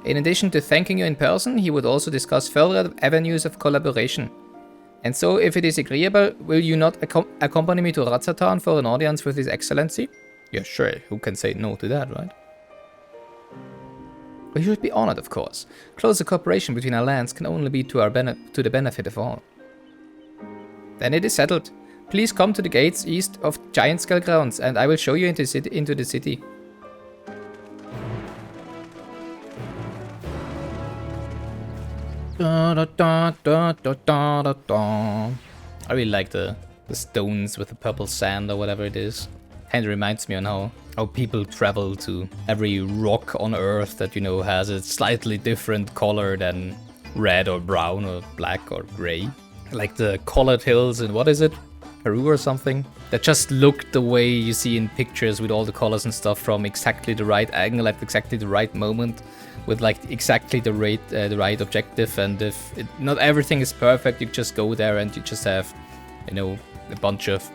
In addition to thanking you in person, he would also discuss further avenues of collaboration. And so, if it is agreeable, will you not accompany me to Ratzatan for an audience with His Excellency? Yeah, sure, who can say no to that, right? We should be honored, of course. Closer cooperation between our lands can only be to the benefit of all. Then it is settled. Please come to the gates east of Giant Skull Grounds, and I will show you into the city. I really like the stones with the purple sand or whatever it is. Kinda reminds me on how people travel to every rock on Earth that, you know, has a slightly different color than red or brown or black or grey. Like the colored hills in, what is it? Peru or something? That just look the way you see in pictures with all the colors and stuff from exactly the right angle at exactly the right moment with like exactly the right objective, and if not everything is perfect, you just go there and you just have, you know, a bunch of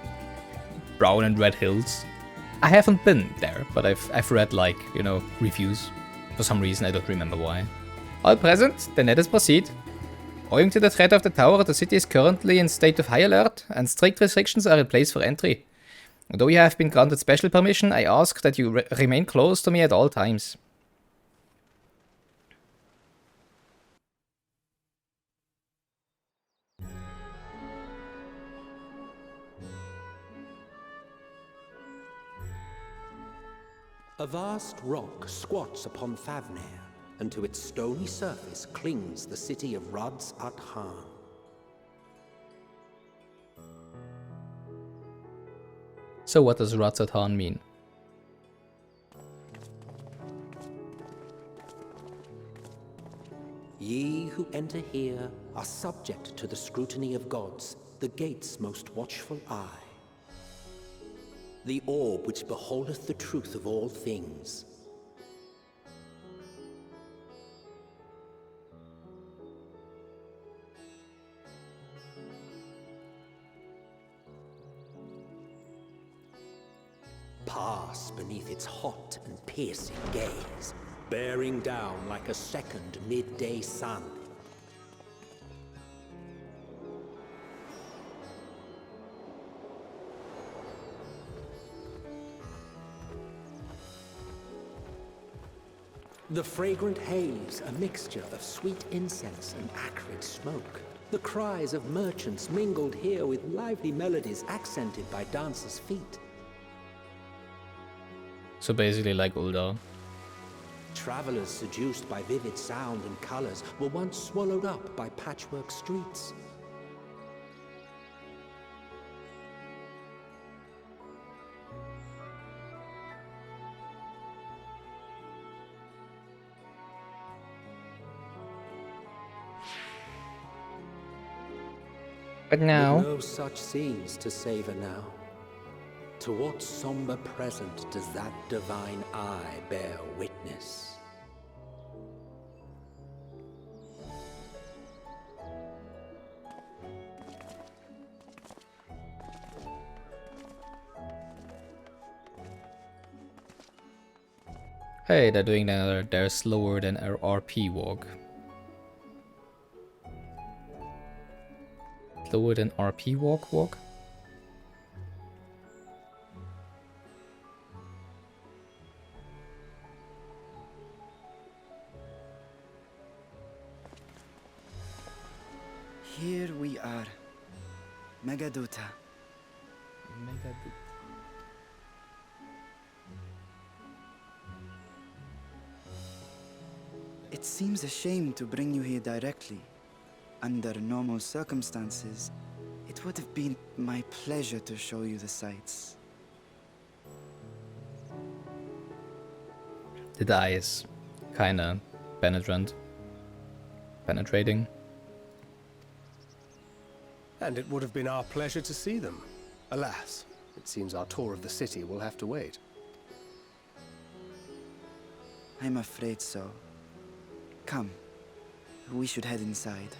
brown and red hills. I haven't been there, but I've read, like, you know, reviews. For some reason, I don't remember why. All present, then let us proceed. Owing to the threat of the tower, the city is currently in state of high alert, and strict restrictions are in place for entry. Although you have been granted special permission, I ask that you remain close to me at all times. A vast rock squats upon Favnir, and to its stony surface clings the city of Ratzat-Han. So what does Ratzat-Han mean? Ye who enter here are subject to the scrutiny of gods, the gate's most watchful eye. The orb which beholdeth the truth of all things. pass beneath its hot and piercing gaze, bearing down like a second midday sun. The fragrant haze, a mixture of sweet incense and acrid smoke. The cries of merchants mingled here with lively melodies accented by dancers' feet. So basically like Ul'dah. Travelers seduced by vivid sound and colors were once swallowed up by patchwork streets. But now, With no such scenes to savor now. To what somber present does that divine eye bear witness? hey, they're doing their slower than our RP walk. Slower than RP walk? Here we are. Megaduta. It seems a shame to bring you here directly. Under normal circumstances, it would have been my pleasure to show you the sights. The eye is kinda penetrating. And it would have been our pleasure to see them. Alas, it seems our tour of the city will have to wait. I'm afraid so. Come, we should head inside.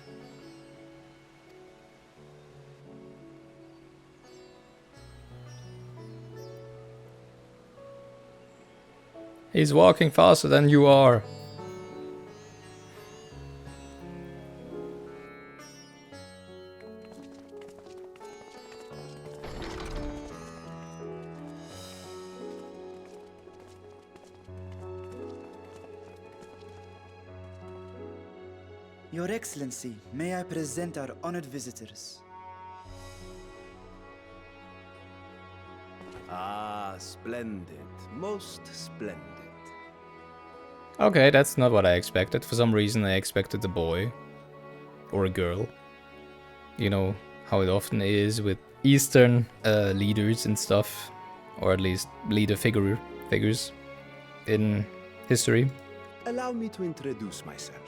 He's walking faster than you are. Your Excellency, may I present our honored visitors? Ah, splendid. Most splendid. Okay, that's not what I expected. For some reason I expected a boy. Or a girl. You know how it often is with Eastern leaders and stuff. Or at least leader figures in history. Allow me to introduce myself.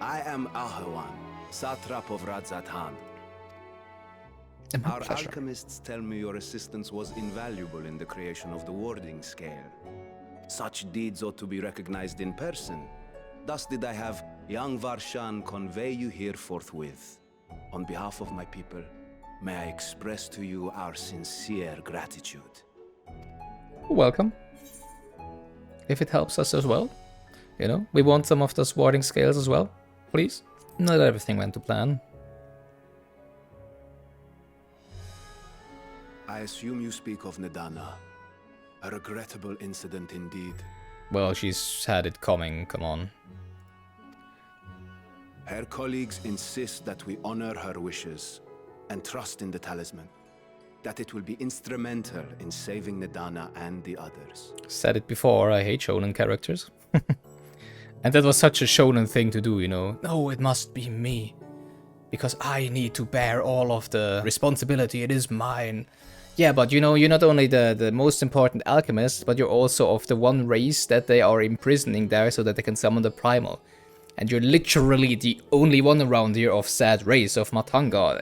I am Ahawan, satrap of Radzatan. Our alchemists tell me your assistance was invaluable in the creation of the warding scale. Such deeds ought to be recognized in person. Thus did I have young Varshan convey you here forthwith. On behalf of my people, may I express to you our sincere gratitude. Welcome. If it helps us as well. You know, we want some of those warding scales as well. Please. Not everything went to plan. I assume you speak of Nadana. A regrettable incident indeed. Well, she's had it coming, come on. Her colleagues insist that we honor her wishes and trust in the talisman. That it will be instrumental in saving Nadana and the others. Said it before, I hate shonen characters. And that was such a shonen thing to do, you know. No, it must be me. Because I need to bear all of the responsibility, it is mine. Yeah, but you know, you're not only the most important alchemist, but you're also of the one race that they are imprisoning there so that they can summon the primal. And you're literally the only one around here of said race, of Matanga.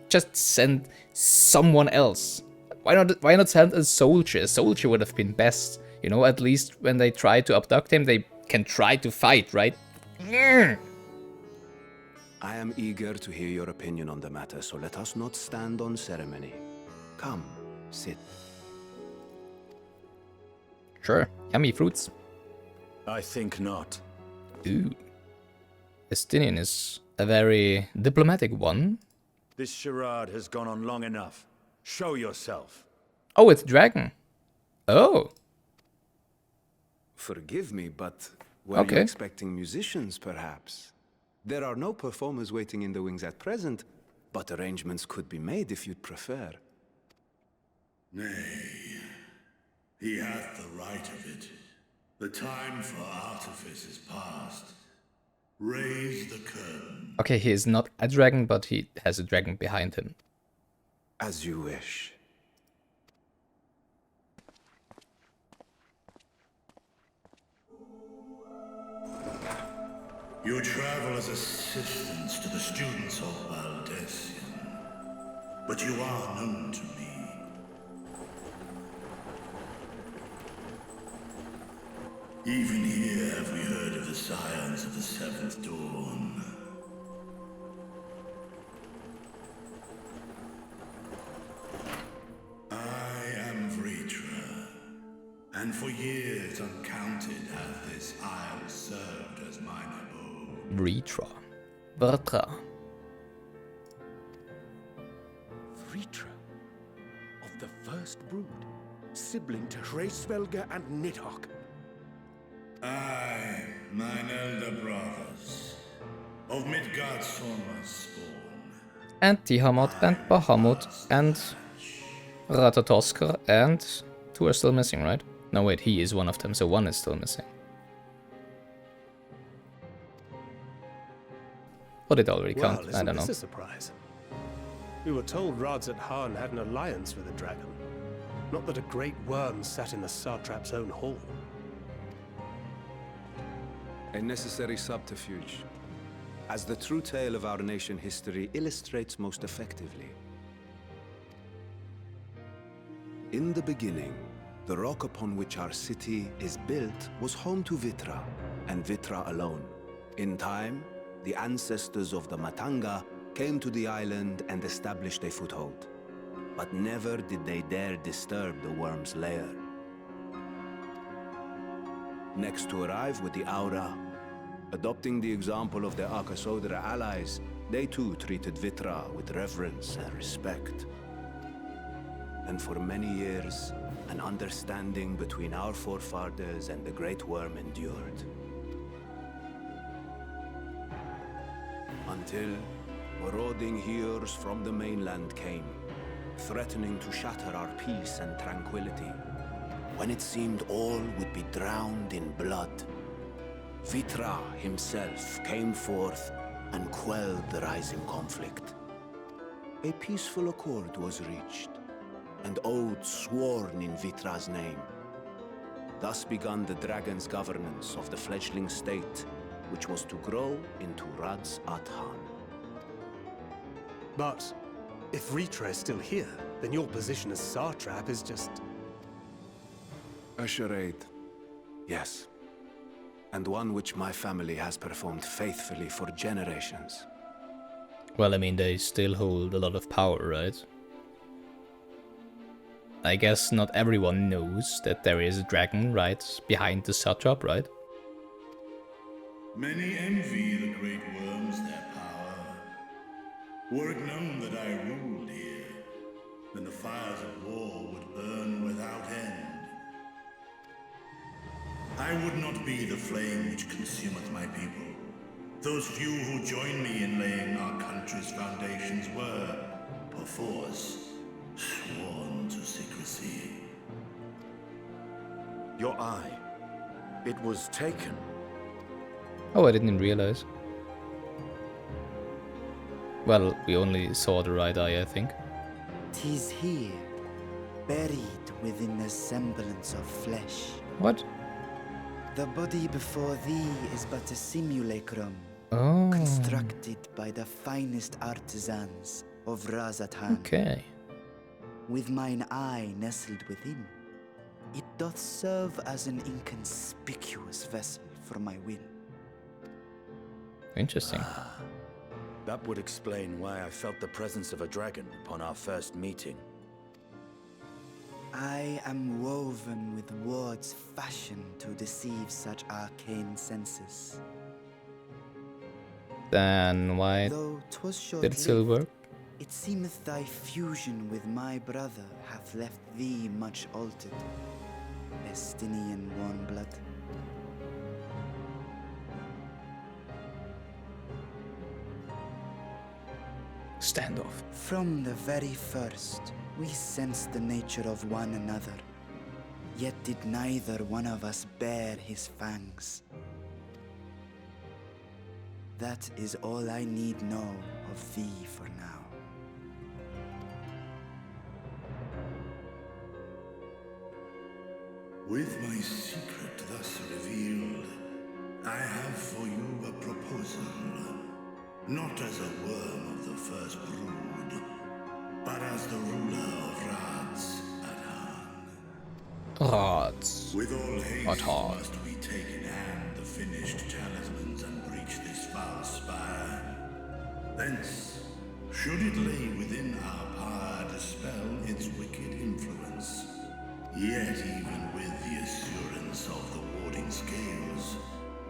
Just send someone else. Why not send a soldier? A soldier would have been best. You know, at least when they try to abduct him, they can try to fight, right? I am eager to hear your opinion on the matter, so let us not stand on ceremony. Come, sit. Sure. Yummy fruits. I think not. Ooh. Estinian is a very diplomatic one. This charade has gone on long enough. Show yourself. Oh, it's a dragon. Oh. Forgive me, but were you expecting musicians, perhaps? There are no performers waiting in the wings at present, but arrangements could be made if you'd prefer. Nay, he hath the right of it. The time for artifice is past. Raise the curtain. Okay, he is not a dragon, but he has a dragon behind him. As you wish. You travel as assistants to the students of Valdesian, but you are known to me. Even here have we heard of the scions of the Seventh Dawn. I am Vritra, and for years uncounted hath this isle served as mine abode. Vritra. Vritra, of the first brood, sibling to Hraesvelga and Nidhogg. Aye, mine elder brothers, of Midgardsormr's spawn. And Tihamot and Bahamut and Ratatoskr and 2 are still missing, right? No, wait, he is one of them, so 1 is still missing. Or did it already count? I don't know. This is a surprise. We were told Radzat-Han had an alliance with a dragon. Not that a great worm sat in the satrap's own hall. A necessary subterfuge, as the true tale of our nation history illustrates most effectively. In the beginning, the rock upon which our city is built was home to Vitra, and Vitra alone. In time, the ancestors of the Matanga came to the island and established a foothold. But never did they dare disturb the worm's lair. Next to arrive with the Aura, adopting the example of their Akasodra allies, they too treated Vitra with reverence and respect. And for many years, an understanding between our forefathers and the Great Worm endured. Until marauding heroes from the mainland came, threatening to shatter our peace and tranquility. When it seemed all would be drowned in blood, Vitra himself came forth and quelled the rising conflict. A peaceful accord was reached, and oaths sworn in Vitra's name. Thus began the dragon's governance of the fledgling state, which was to grow into Radzat-Han. But if Vritra is still here, then your position as satrap is just... A charade, yes. And one which my family has performed faithfully for generations. Well, I mean, they still hold a lot of power, right? I guess not everyone knows that there is a dragon right behind the satrap, right? Many envy the great worms their power. Were it known that I ruled here, then the fires of war would burn without end. I would not be the flame which consumeth my people. Those few who join me in laying our country's foundations were, perforce, sworn to secrecy. Your eye. It was taken. Oh, I didn't realize. Well, we only saw the right eye, I think. 'Tis here, buried within the semblance of flesh. What? The body before thee is but a simulacrum, Oh. constructed by the finest artisans of Radzat-Han. Okay. With mine eye nestled within, it doth serve as an inconspicuous vessel for my will. Interesting. That would explain why I felt the presence of a dragon upon our first meeting. I am woven with words fashioned to deceive such arcane senses. Then why Though 'twas did it still work? it seemeth thy fusion with my brother hath left thee much altered, Estinian warm blood. Standoff. From the very first, we sensed the nature of one another, yet did neither one of us bare his fangs. That is all I need know of thee for now. With my secret thus revealed, I have for you a proposal. Not as a worm of the first brood, but as the ruler of Rads at Han. Rads. With all haste At Han. must we take in hand the finished talismans and breach this foul spire. Thence, should it lay within our power, dispel its wicked influence. Yet even with the assurance of the warding scales,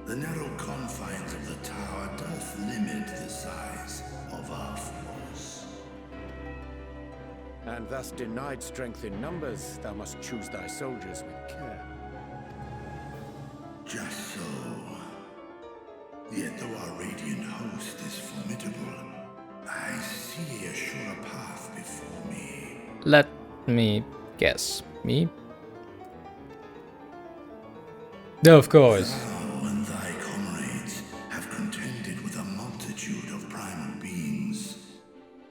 the narrow confines of the tower doth limit the size of our force. And thus denied strength in numbers, thou must choose thy soldiers with care. Just so. Yet though our radiant host is formidable, I see a surer path before me. Let me guess. Me? No, of course. Thou and thy comrades have contended with a multitude of primal beings.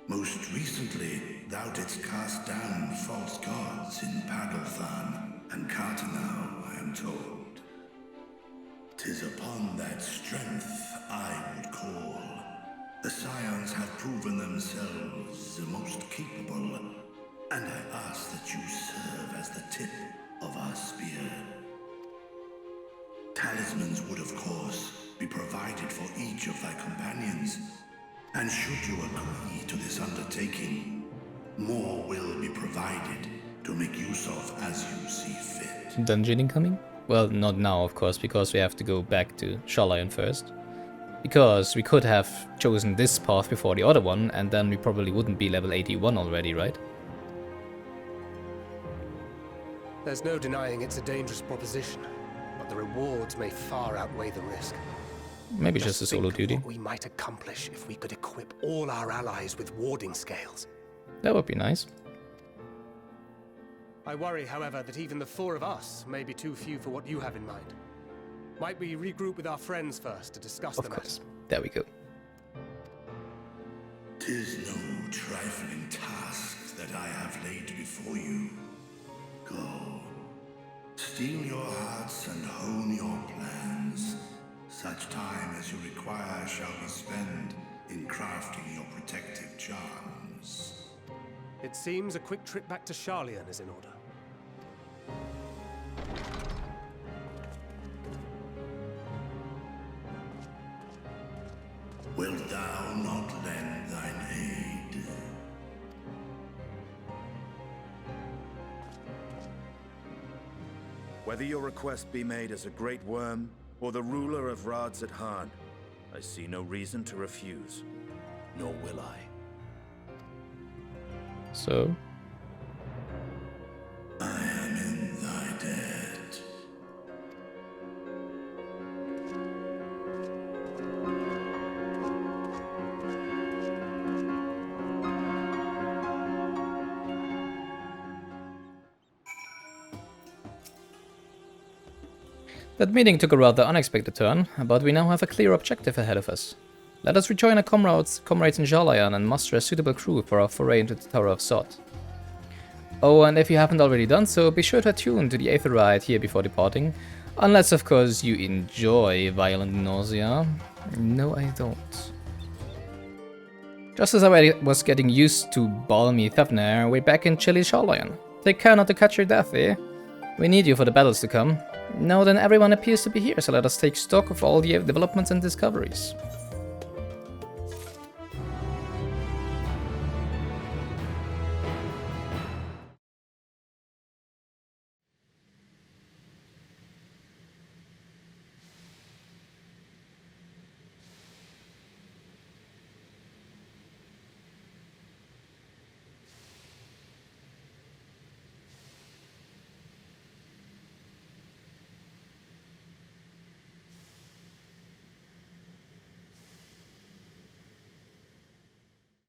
Most recently, thou didst cast down false gods in Pagalthan and Cartanau, I am told. 'Tis upon that strength I would call. The Scions have proven themselves the most capable, and I ask that you serve as the tip of our spear. Talismans would, of course, be provided for each of thy companions, and should you agree to this undertaking, more will be provided to make use of as you see fit. Dungeon incoming? Well, not now, of course, because we have to go back to Sharlayan first. Because we could have chosen this path before the other one, and then we probably wouldn't be level 81 already, right? There's no denying it's a dangerous proposition, but the rewards may far outweigh the risk. Maybe just a solo think duty. what we might accomplish if we could equip all our allies with warding scales. That would be nice. I worry, however, that even the four of us may be too few for what you have in mind. Might we regroup with our friends first to discuss the matter? There we go. 'Tis no trifling task that I have laid before you. Go. Steel your hearts and hone your plans. Such time as you require shall be spent in crafting your protective charms. It seems a quick trip back to Sharlayan is in order. Wilt thou not lend thine aid? Whether your request be made as a great worm or the ruler of Rads at Han, I see no reason to refuse, nor will I. So? I am in thy debt. That meeting took a rather unexpected turn, but we now have a clear objective ahead of us. Let us rejoin our comrades in Sharlayan and muster a suitable crew for our foray into the Tower of Sod. Oh, and if you haven't already done so, be sure to attune to the Aether ride here before departing. Unless, of course, you enjoy violent nausea. No, I don't. Just as I was getting used to balmy Thevner, we're back in chilly Sharlayan. Take care not to catch your death, eh? We need you for the battles to come. Now then, everyone appears to be here, so let us take stock of all the developments and discoveries.